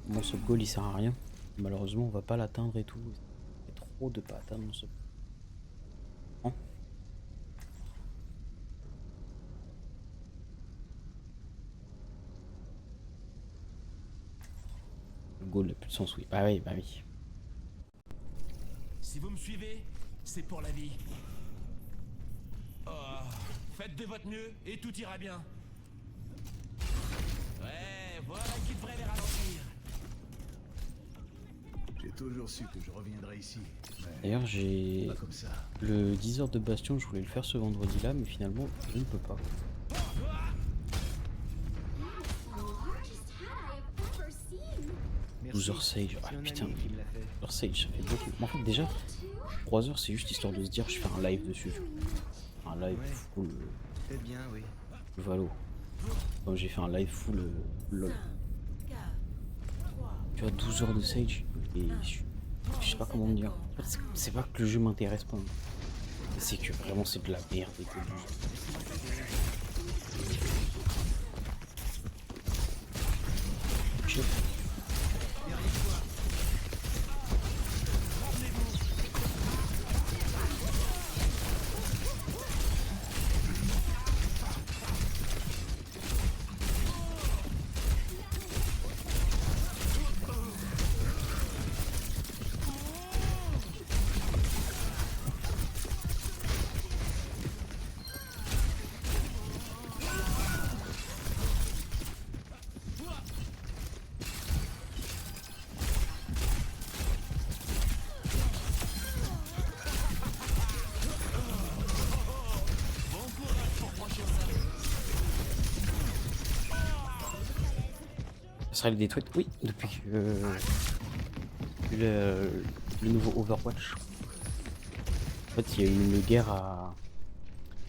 Mon sub goal il sert à rien. Malheureusement, on va pas l'atteindre et tout. C'est trop de pas atteindre mon sub. Hein. Le goal n'a plus de sens, oui. Bah oui, bah oui. Si vous me suivez, c'est pour la vie. Oh, faites de votre mieux et tout ira bien. Ouais, voilà qui devrait les ralentir. J'ai toujours su que je reviendrais ici. Mais D'ailleurs, j'ai pas comme ça. le 10 heures de Bastion, je voulais le faire ce vendredi là, mais finalement, je ne peux pas. Merci. 12 heures Sage, ah C'est un putain, ami qui me l'a fait. 12 heures Sage, ça fait beaucoup. Mais en fait, déjà, 3 heures, c'est juste histoire de se dire, je fais un live dessus. Un live Ouais. full Peut-être bien, oui. Valo. Comme j'ai fait un live full LOL. 4, 3, Tu vois, 12 heures de Sage, et je sais pas comment me dire. En fait, c'est pas que le jeu m'intéresse pas. C'est que vraiment c'est de la merde et que je... Ça serait le détruite, oui, depuis le nouveau Overwatch. En fait, il y a eu une guerre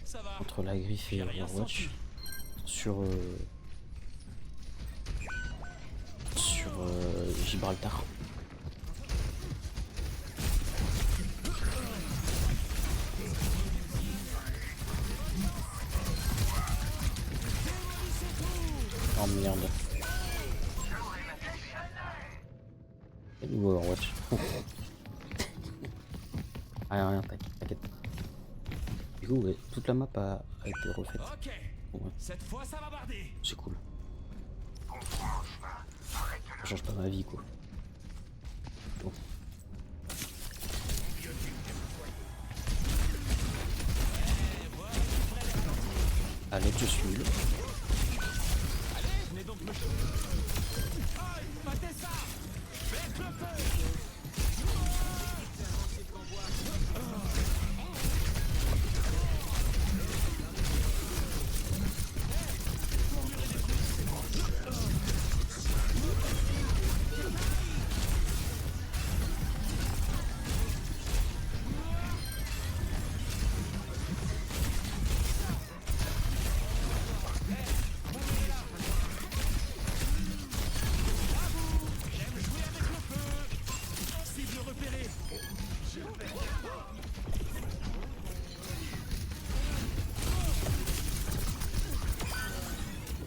Ça va. entre la griffe et J'ai rien Overwatch senti. sur Gibraltar. Oh merde. Le nouveau Overwatch. Rien, t'inquiète. Du coup, ouais, toute la map a été refaite. Ok, Bon, ouais, cette fois ça va barder. c'est cool. Ça change pas ma vie, quoi. Bon. Allez, je suis nul. Venez donc me Aïe, battez ça. Faites le feu. Cible repérée.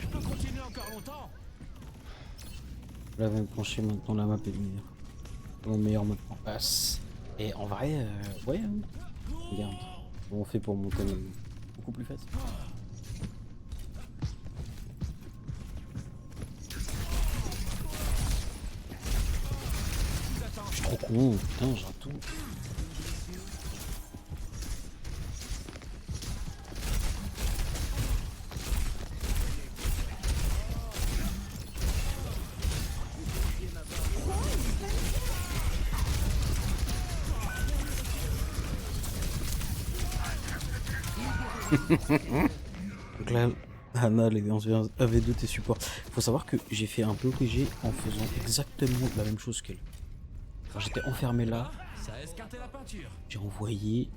Je peux continuer encore longtemps. Là, va me pencher maintenant, la map est meilleure. Mon meilleur mode en passe. Et en vrai, ouais, hein. Regarde. Comment on fait pour monter même beaucoup plus facile. Je suis trop con, putain, j'ai tout. Donc là, Anna, les AV2, tes supports. Faut savoir que j'ai fait un POPG en faisant exactement la même chose qu'elle. Quand j'étais enfermé là, Ça a esquinté la peinture. j'ai envoyé.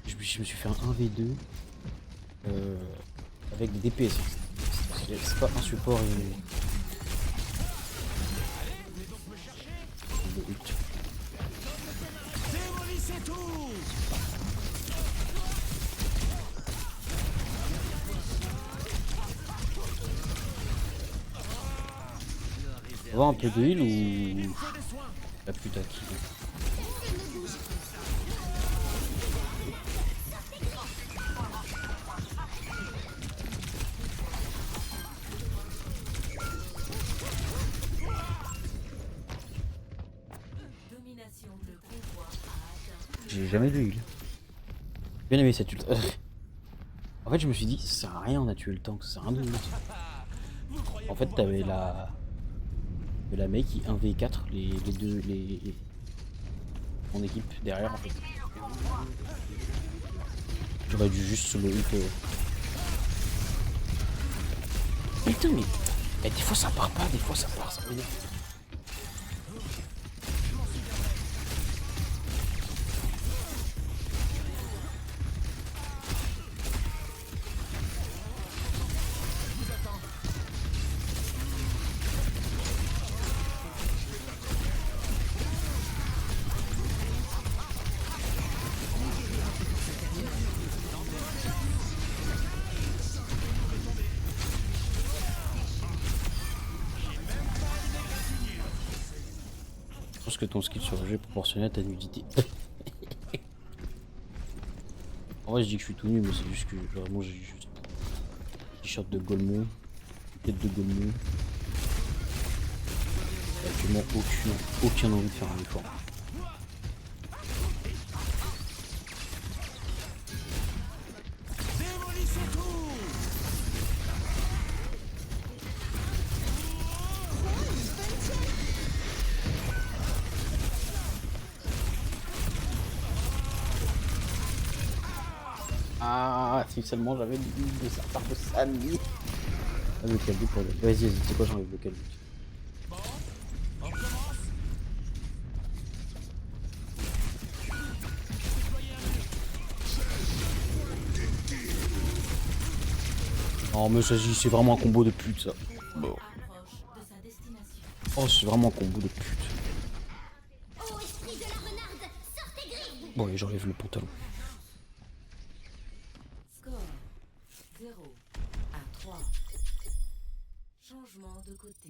Je me suis fait un 1v2 avec des DPS. C'est pas un support et. Avoir un peu de heal ou la pute à qui? Domination, le convoi a atteint. J'ai jamais de heal. Bien aimé cette ult. En fait je me suis dit ça sert à rien on a tué le tank, ça sert à rien de le mettre. En fait t'avais la mec qui 1v4 les deux mon équipe derrière en fait. J'aurais dû juste solo ult. Putain mais des fois ça part pas, des fois ça part, ça m'énerve. Je pense que ton skill sur le jeu est proportionnel à ta nudité. En vrai je dis que je suis tout nu mais c'est juste que vraiment j'ai juste un t-shirt de Golemon, tête de Golemon. J'ai actuellement aucun envie de faire un effort. Ah, si seulement j'avais le but de sa part de Samy. Ah, le calme pour le. Vas-y, c'est quoi, j'enlève le calme. Oh, mais ça, c'est vraiment un combo de pute ça. Bon. Approche de sa destination. Oh, c'est vraiment un combo de pute. Oh, esprit de la renarde, sortez griffes. Bon, allez, j'enlève le pantalon. Score 0 à 3. Changement de côté.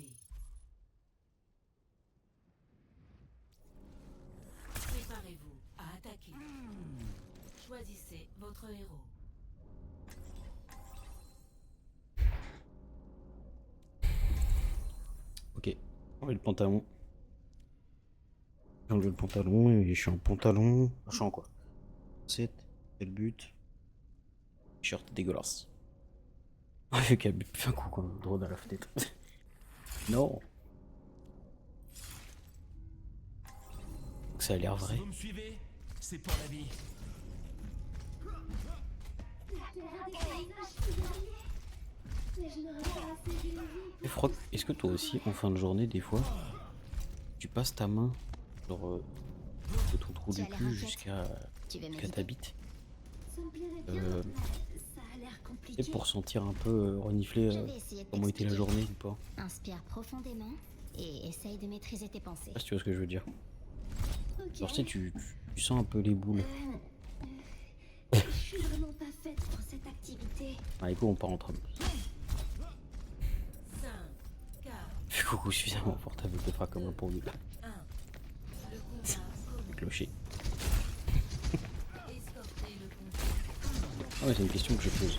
Préparez-vous à attaquer. Choisissez votre héros. Ok, on met le pantalon. J'ai enlevé le pantalon et je suis en pantalon. Je suis en quoi 7, c'est le but. T-shirt dégueulasse. Ah, vu qu'elle fait un coup quoi, droit dans la fenêtre. Non. Donc ça a l'air vrai. Vous me suivez? C'est pour la vie. Et Froc, est-ce que toi aussi, en fin de journée, des fois, tu passes ta main genre de ton trou du cul jusqu'à ta bite et pour sentir un peu renifler comment était la journée ou pas? Inspire profondément et essaye de maîtriser tes pensées. Je sais pas si tu vois ce que je veux dire. Genre tu sais, tu sens un peu les boules. Je suis vraiment pas faite pour cette activité. Ah, écoute, on part en train. 5, 4, Fais coucou suffisamment pour ta te fera comme un pour nous. 1. Le combat commence. Clocher. Escortez le combat. Ah ouais, c'est une question que je pose.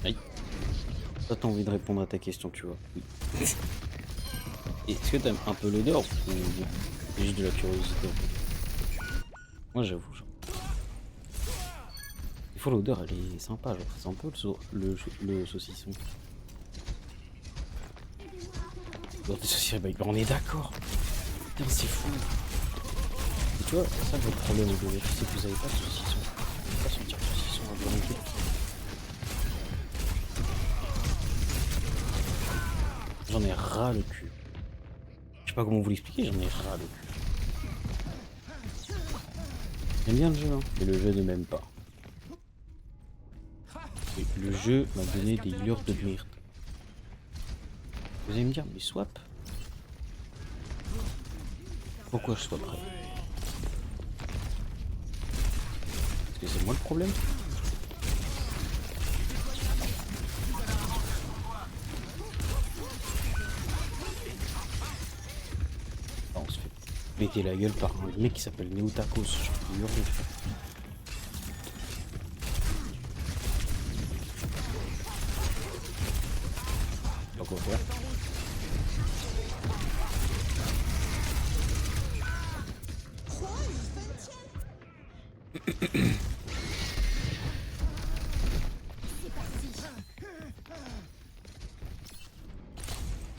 Aïe. Toi t'as envie de répondre à ta question, tu vois. Oui. Est-ce que t'aimes un peu l'odeur ou juste de la curiosité en fait? Moi j'avoue, genre. Des fois l'odeur elle est sympa, genre c'est un peu le saucisson. L'odeur des saucissons, bah, on est d'accord. Putain c'est fou. Et tu vois, c'est ça votre problème au BF, c'est que vous avez pas de saucisson. Vous pouvez pas sentir le saucisson à volonté. J'en ai ras le cul. Je sais pas comment vous l'expliquer, j'en ai ras le cul. J'aime bien le jeu, hein, mais le jeu ne m'aime pas. Et le jeu m'a donné des lueurs de myrte. Vous allez me dire, mais swap? Pourquoi je swapperais? Parce que c'est moi le problème? Ah, on se fait péter la gueule par un mec qui s'appelle Neotakos, je peux hurler. Donc on va faire.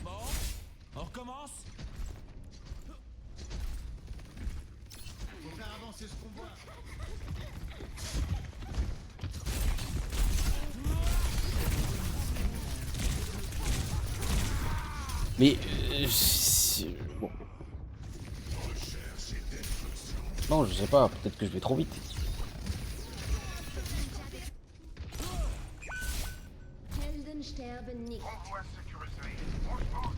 Bon, on recommence. Faut faire avancer ce qu'on voit. Mais bon. Non, je sais pas, peut-être que je vais trop vite. Helden sterben nicht. Convoi sécurisé. On se pose.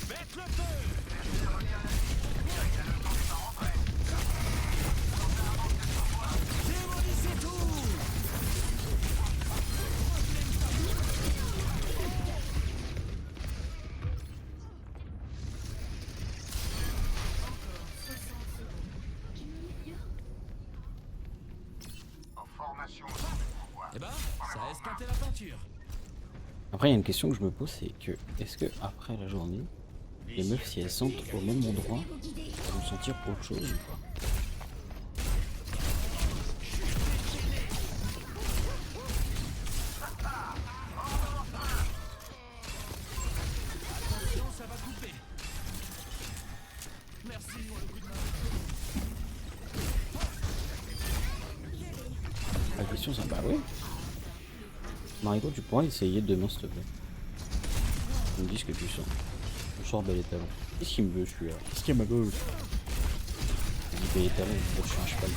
Faites le feu. Démolissez tout. En formation aussi de pouvoir. Eh ben, ça a esquinté la peinture. Après, il y a une question que je me pose, c'est que est-ce que après la journée, les meufs, si elles sentent au même endroit, elles vont sentir autre chose ou pas? Attention, ça va couper. Merci pour le coup de main. La question c'est bah oui. Mariko, tu pourras essayer demain s'il te plaît. Tu me dis ce que tu sens. Bonsoir bel étalon. Qu'est-ce qu'il me veut celui-là? Qu'est-ce qu'il me veut? Il dit bel étalon, je suis un cheval.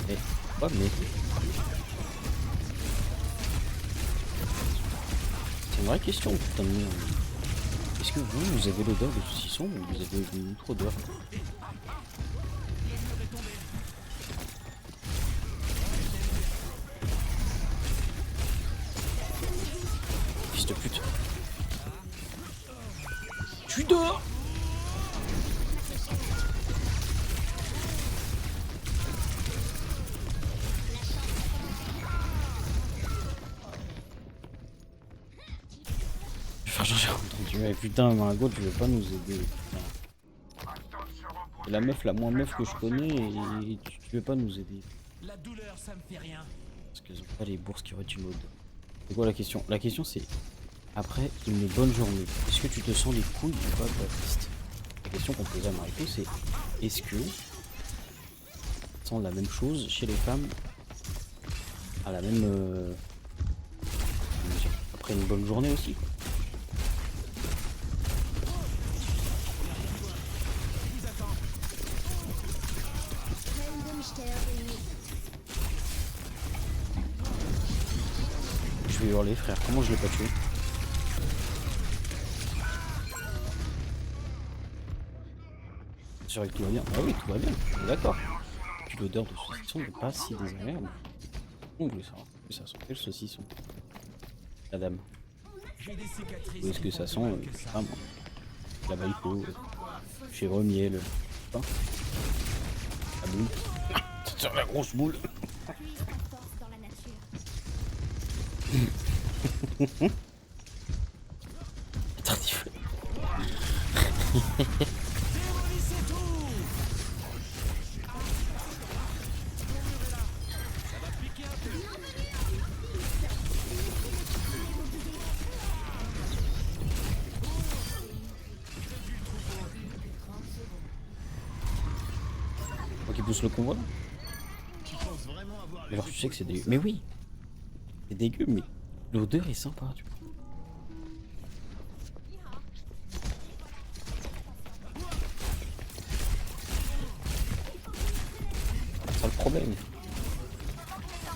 Eh, pas mais. C'est une vraie question putain de merde. Est-ce que vous avez l'odeur de saucisson ou vous avez une autre odeur? Fils de pute. Tu dors. Enfin, j'ai entendu. Mais putain, Margot, tu veux pas nous aider? Putain. C'est la meuf la moins meuf que je connais et tu veux pas nous aider. La douleur, ça me fait rien. Parce qu'elles ont pas les bourses qui auraient une odeur. C'est quoi la question? La question c'est, après une bonne journée, est-ce que tu te sens les couilles ou pas de la piste? La question qu'on posait à Mariko c'est, est-ce que ça sent la même chose chez les femmes à la même... comment dire, après une bonne journée aussi quoi. Helden sterben nicht. Je vais hurler frère, comment je l'ai pas tué? Sûr que tout va bien? Ah oui, tout va bien, on est d'accord. Puis l'odeur de saucisson n'est pas si désagréable. On voulait savoir que ça sent quel saucisson? La dame. J'ai des cicatrices. Où est-ce que ça sent je sais pas moi. La baïko, chèvre miel, pain. La boule. Sur la grosse boule. Puis la force dans la nature. Tardif. Démolissez tout. Ça va piquer un peu. Faut qu'il pousse le convoi. Tu penses vraiment avoir Alors tu sais que c'est dégueu. Mais oui. C'est dégueu mais l'odeur est sympa tu vois. problème.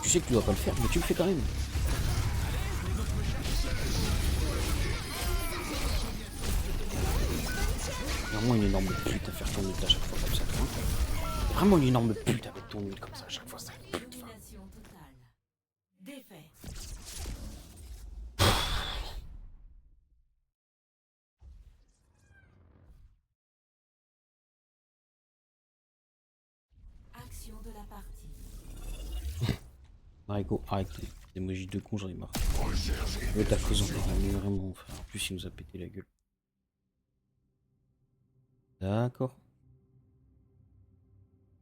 Tu sais que tu dois pas le faire, mais tu le fais quand même. Vraiment une énorme pute à faire ton ult à chaque fois comme ça. Hein. Vraiment une énorme pute avec ton ult comme ça à chaque fois. Ça pute. Domination totale. Défaite. Action de la partie. Mariko, arrête. Des emojis de con, j'en ai marre. Le taf aux enfants, mais vraiment, frère. En plus, il nous a pété la gueule. D'accord.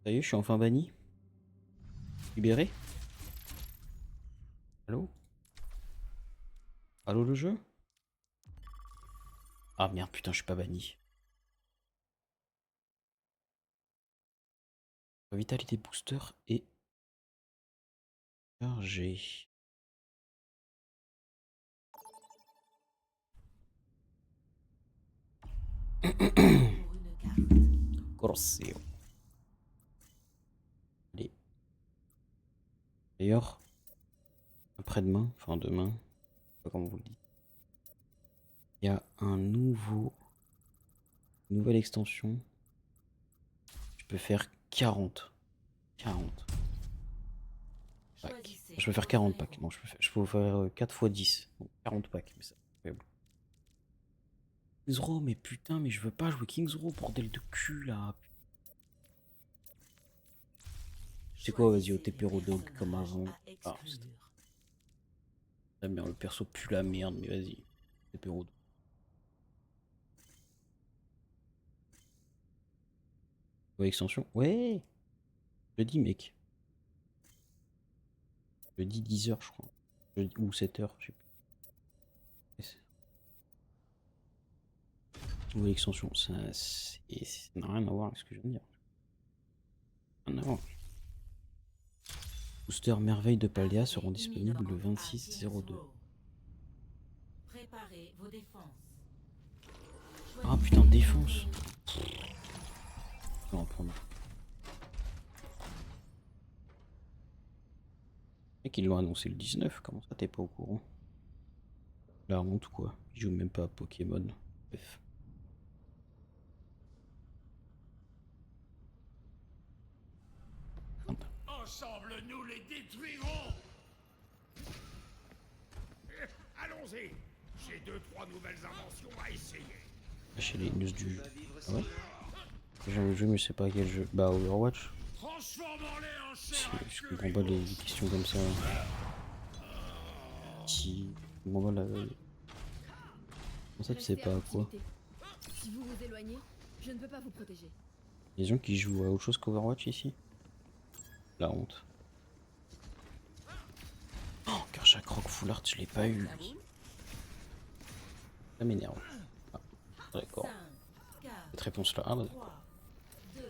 Ça y est, je suis enfin banni. Libéré. Allô? Allô le jeu? Ah merde, putain, je suis pas banni. Vitalité booster et chargé. Pour une carte. Corseo. Allez. D'ailleurs, après-demain, enfin demain, je sais pas comment vous le dites, il y a une nouvelle extension. Je peux faire 40 packs. Choisissez Je peux faire 40 packs. Non, je peux faire 4 x 10. Donc 40 packs. Mais ça, c'est faible. Kings Row, mais putain, mais je veux pas jouer Kings Row, bordel de cul là. C'est quoi, vas-y, au TPRO Dog comme avant. Ah, la merde, le perso pue la merde, mais vas-y. TPRO Dog. Ouais, extension. Ouais! Je dis, mec. Je dis 10 h, je crois. Ou 7 h, je sais plus. Nouvelle extension, ça n'a rien à voir avec ce que je viens de dire. Rien à voir. Booster merveille de Paldea seront disponibles le 26/02. Préparez vos défenses. Ah putain, défense. On va en prendre. Et qu'ils l'ont annoncé le 19, comment ça t'es pas au courant? La honte quoi, ils jouent même pas à Pokémon. Bref. Ensemble, nous les détruirons. Allons-y. J'ai 2-3 nouvelles inventions à essayer. Lâchez les news du jeu. Ah ouais? J'ai un jeu mais je sais pas quel jeu. Bah Overwatch. Transformons-les en chair à Je comprends pas les questions comme ça. Si. Je comprends pas la. Comment ça tu sais Restez à pas à quoi? proximité. Si vous vous éloignez, je ne peux pas vous protéger. Les gens qui jouent à autre chose qu'Overwatch ici? La honte. Oh, Kershaw Rock Full Art, je l'ai pas eu. Lui. Ça m'énerve. Ah, d'accord. 5, 4, Cette réponse là. Ah bah d'accord. 3, 2,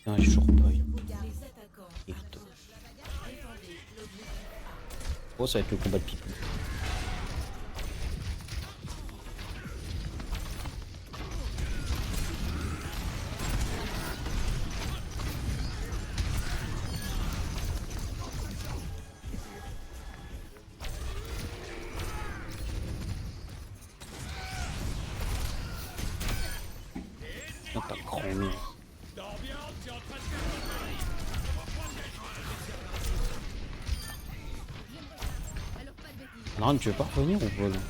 Ah, j'ai toujours pas eu. les attaquants. Merde. Défendez l'objectif Oh, ça va être le combat de pipi. Oh, t'as grand merde. Alors pas de bêtises. Naran, tu veux pas revenir ou pas là?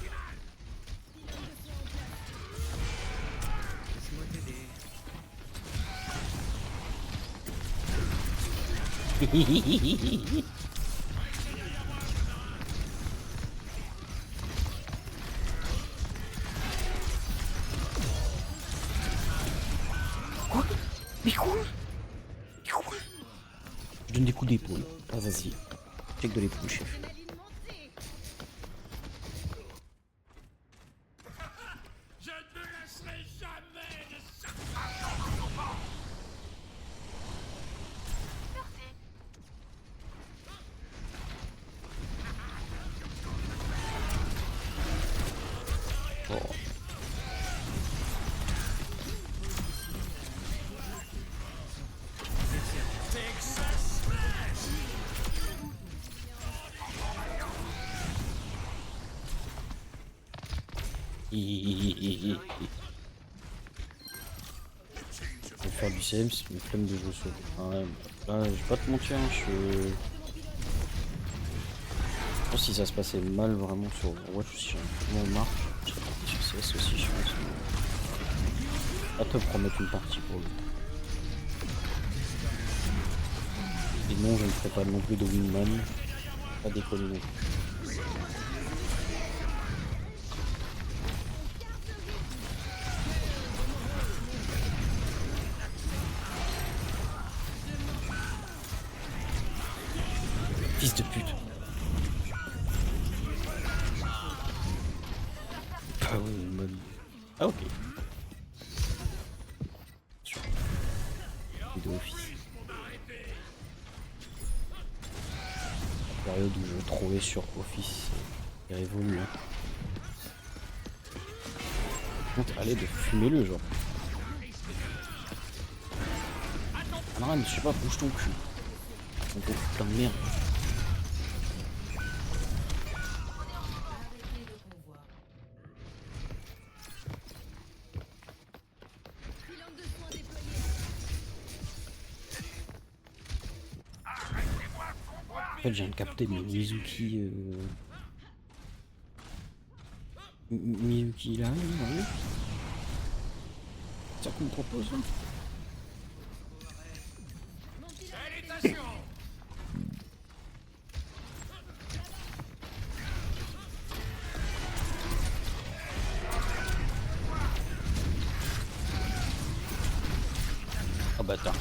Quoi? Mais quoi? Mais quoi? Je donne des coups d'épaule. Ah vas-y. Check de l'épaule, chef. Je ne me laisserai jamais de ça. Oh. Je vais faire du CM, c'est une flemme de jouer sur. Ouais, là, je vais pas te mentir, hein, je pense que si ça se passait mal vraiment sur Overwatch ou si j'en ai vraiment marre, je serais parti sur CS aussi, je pense. Pas te promettre une partie pour lui. Et non, je ne ferai pas non plus de Wingman. Pas déconner non plus. Fils de pute. Ah ouais, Wingman. Ah ok. Sur vidéo office. La période où je trouvais sur Office et Révolu. Allez de fumer le genre. Aran, je sais pas, bouge ton cul. On peut putain de merde. Arrêtez le convoi. Pylône de soins déployé. En fait, je viens de capter mes Mizuki. Mizuki là, ouais. C'est ça qu'on me propose là. Salutation. Ah bâtard.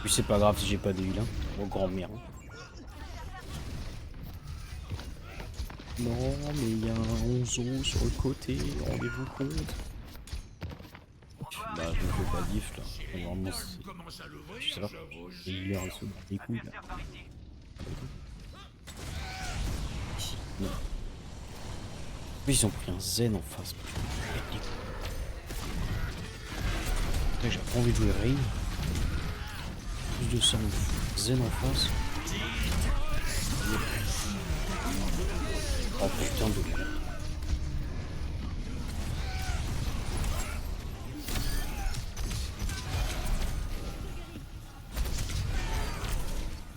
Puis c'est pas grave si j'ai pas de heal, hein. Oh grand-mère. Non mais il y a un 11 sur le côté, rendez-vous compte. Bah je me fais pas diff là. Normalement c'est. Commence à l'ouvrir, Je sais pas. je vous Les healers ils se battent les couilles là. Ici, non. Ils ont pris un zen en face. Putain, j'ai pas envie de jouer Rain. Plus de sang. Zen en face. Oh putain de merde.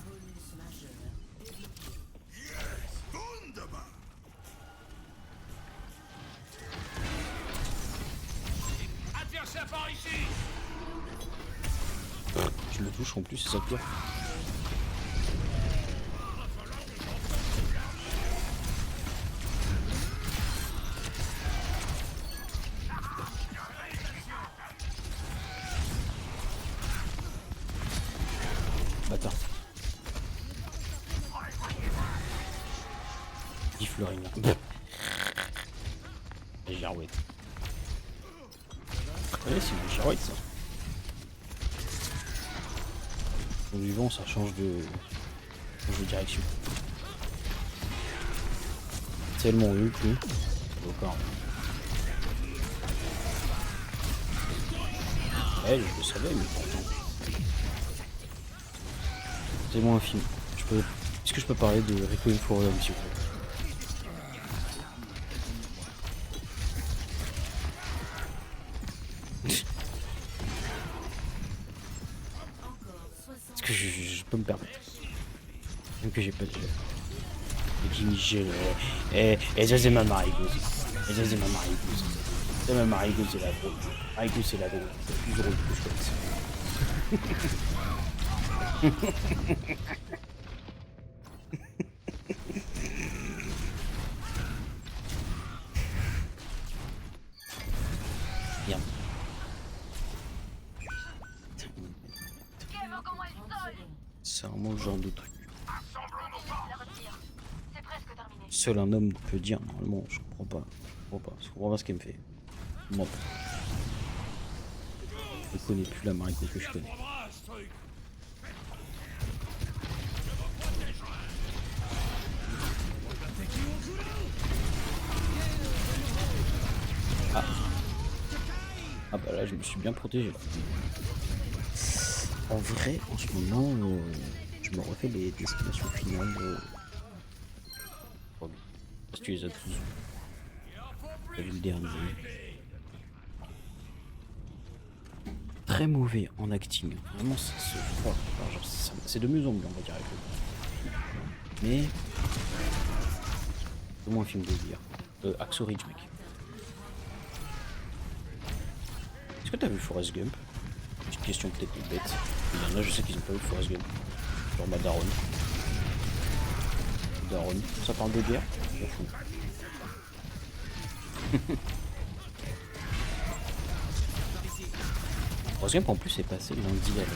Bonus majeur. adversaire par ici. Je le touche en plus, c'est ça pire. Bâtard. Giflering. La girouette. Ouais, c'est une girouette ça. Au vivant, ça change de direction. Tellement eu que encore. Ouais, je le savais, mais pourtant. C'est moins un film. Est-ce que je peux parler de Requiem for a Dream, s'il vous plaît? Est-ce que je peux me permettre? Même que j'ai pas de jeu. Et qui Michel. Et ça c'est ma marigouze. Et ça c'est ma marigouze. C'est ma marigouze, c'est la drôle. Marigouze c'est la drôle. C'est le plus drôle que je connaisse. Merde. C'est vraiment le genre de truc. Seul un homme peut dire, normalement, je comprends pas. Je comprends pas ce qu'elle me fait. Moi. Je connais plus la Mariko que je connais. Ah. Ah bah là je me suis bien protégé. En vrai, en ce moment, je me refais des destinations finales. Parce que tu les as tous. T'as vu le dernier. Très mauvais en acting. Vraiment, c'est de mieux en mieux, on va dire. Avec lui. Mais. C'est moins un film de guerre. Hacksaw Ridge, mec. Est-ce que t'as vu Forrest Gump? Petite question peut-être bête. Il y en a, je sais qu'ils ont pas vu Forrest Gump. Genre ma daronne. Daronne. Ça parle de guerre? Je m'en fous. Forrest Gump en plus est passé lundi avec...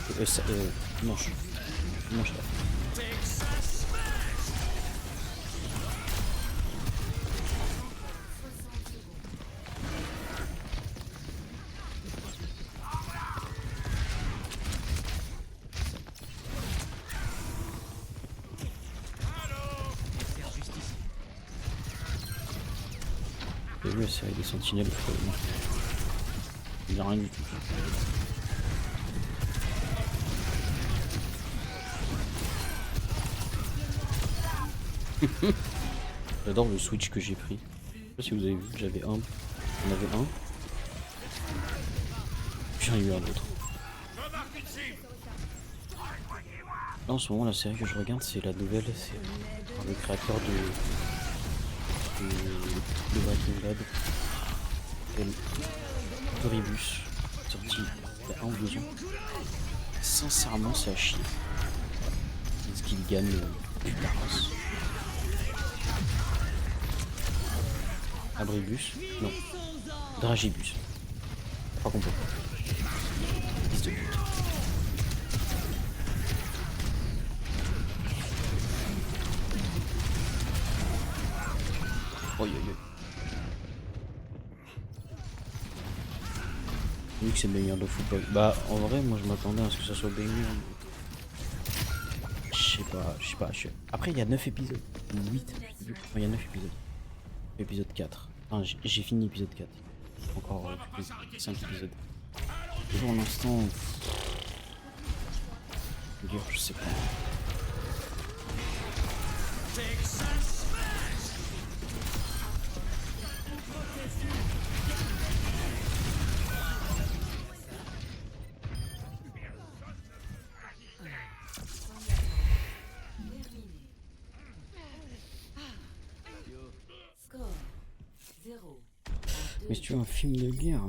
dimanche. Dimanche là. T'as vu la série des sentinelles? Il n'y a rien du tout. J'adore le Switch que j'ai pris. Je sais pas si vous avez vu, j'avais un. J'en avais un. Puis j'en ai eu un autre. Là en ce moment la série que je regarde c'est la nouvelle, c'est par le créateur de Breaking Bad. Corybus, sorti il y a 1 ou 2 ans. Sincèrement c'est à chier. Est-ce qu'il gagne putain race. Abribus? Non. Dragibus. Pas compris. Fils de pute. Oi oi oi. Vu que c'est baigneur de football. Bah en vrai moi je m'attendais à ce que ça soit baigneur. Je sais pas. Après il y a 9 épisodes. Ou 8. Il y a 9 épisodes. Épisode 4. Enfin j'ai fini épisode 4. Encore 5 épisodes. Et pour l'instant... je sais pas. Mais si tu veux un film de guerre,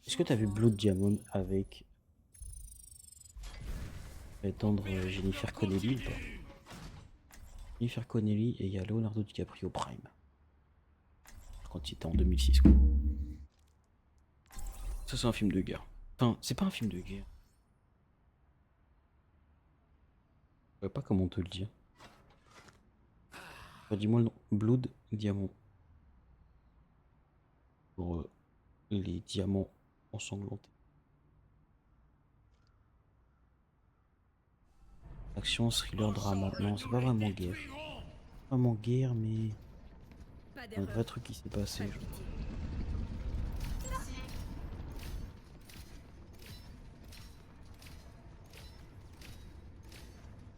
est-ce que t'as vu Blood Diamond avec la tendre Jennifer Connelly ou pas? Jennifer Connelly et il y a Leonardo DiCaprio Prime. Quand il était en 2006 quoi. Ça c'est un film de guerre. Enfin, c'est pas un film de guerre. Je sais pas comment te le dire. Dis-moi le nom. Blood Diamond. Pour les diamants ensanglantés. Action, thriller, drama. Non, c'est pas vraiment guerre. Pas vraiment guerre, mais un vrai truc qui s'est passé.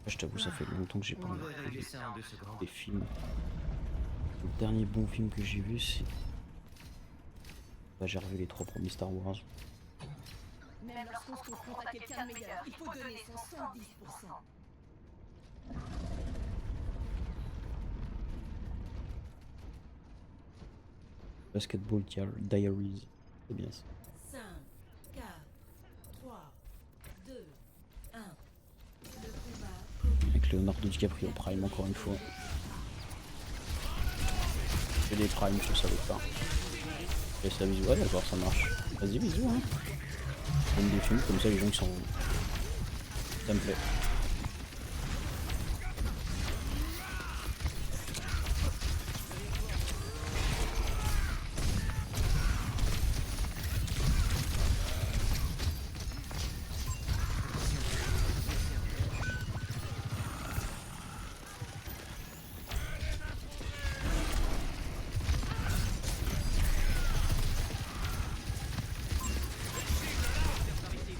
Je t'avoue, ça fait longtemps que j'ai pas regardé des films. Le dernier bon film que j'ai vu, c'est... Bah, j'ai revu les 3 premiers Star Wars. Même lorsqu'on se confronte à quelqu'un de meilleur, il faut donner son 110%. Basketball Diaries, c'est bien ça. 5, 4, 3, 2, 1. Le combat. Avec Leonardo DiCaprio Prime encore une fois. J'ai des Prime, je savais pas. Et ça bisous, ouais d'accord ça marche. Vas-y bisous hein. J'aime des films comme ça les gens qui sont... Ça me plaît.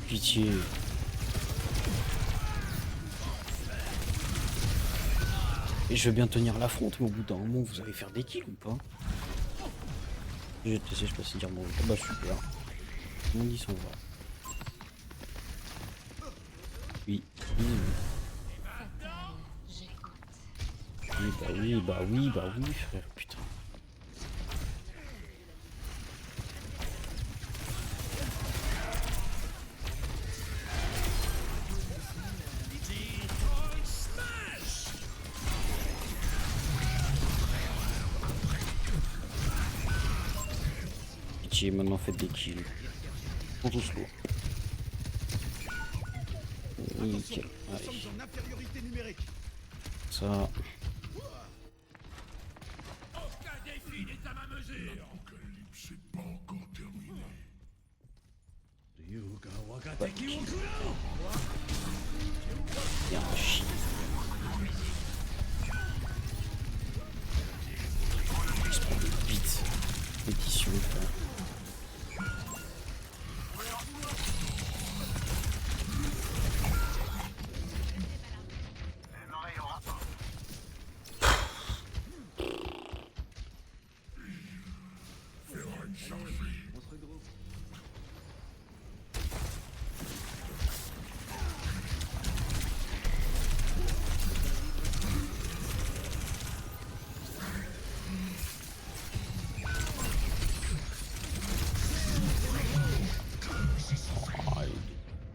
Pitié. Et je veux bien tenir l'affront, mais au bout d'un moment, vous allez faire des kills ou pas? GTC, je sais pas si dire bon. Ah bah super. Tout le monde y s'en va. Oui. Oui, oui, frère, putain. Pitié, maintenant faites des kills. Ils sont tous lourds. Nickel. Nous Allez, sommes en infériorité numérique. ça. Aucun défi n'est à ma mesure. L'apocalypse n'est pas encore terminé. Bien chier. Il se prend des bits. Pétition, frère.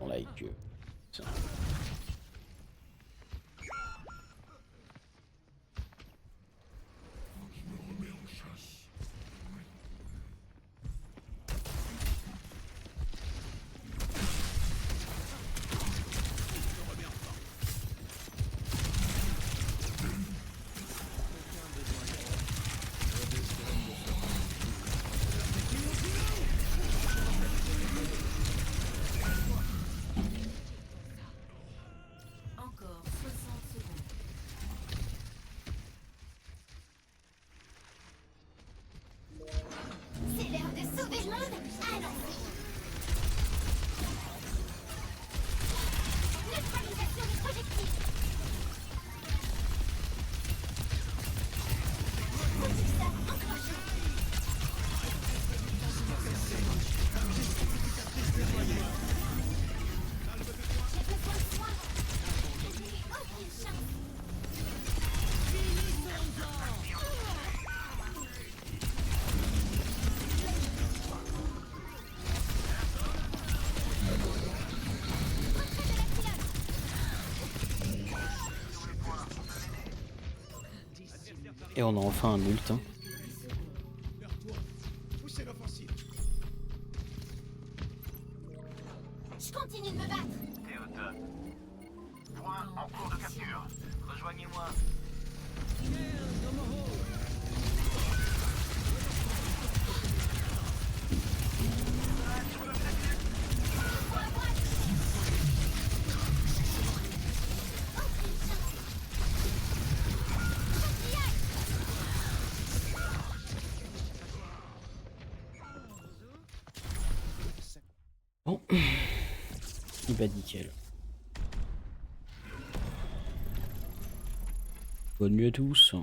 On like ça. Encore 60 secondes. C'est l'heure de sauver le monde. Allons-y. Neutralisation des projectiles. Propulseur enclenché. J'ai besoin de soins. Je n'ai aucune chance. Et on a enfin un ult. Hein. Vers toi. Poussez l'offensive. Je continue de me battre. Théodore. Point en cours de capture. Rejoignez-moi. Bon. Il va nickel. Bonne nuit à tous.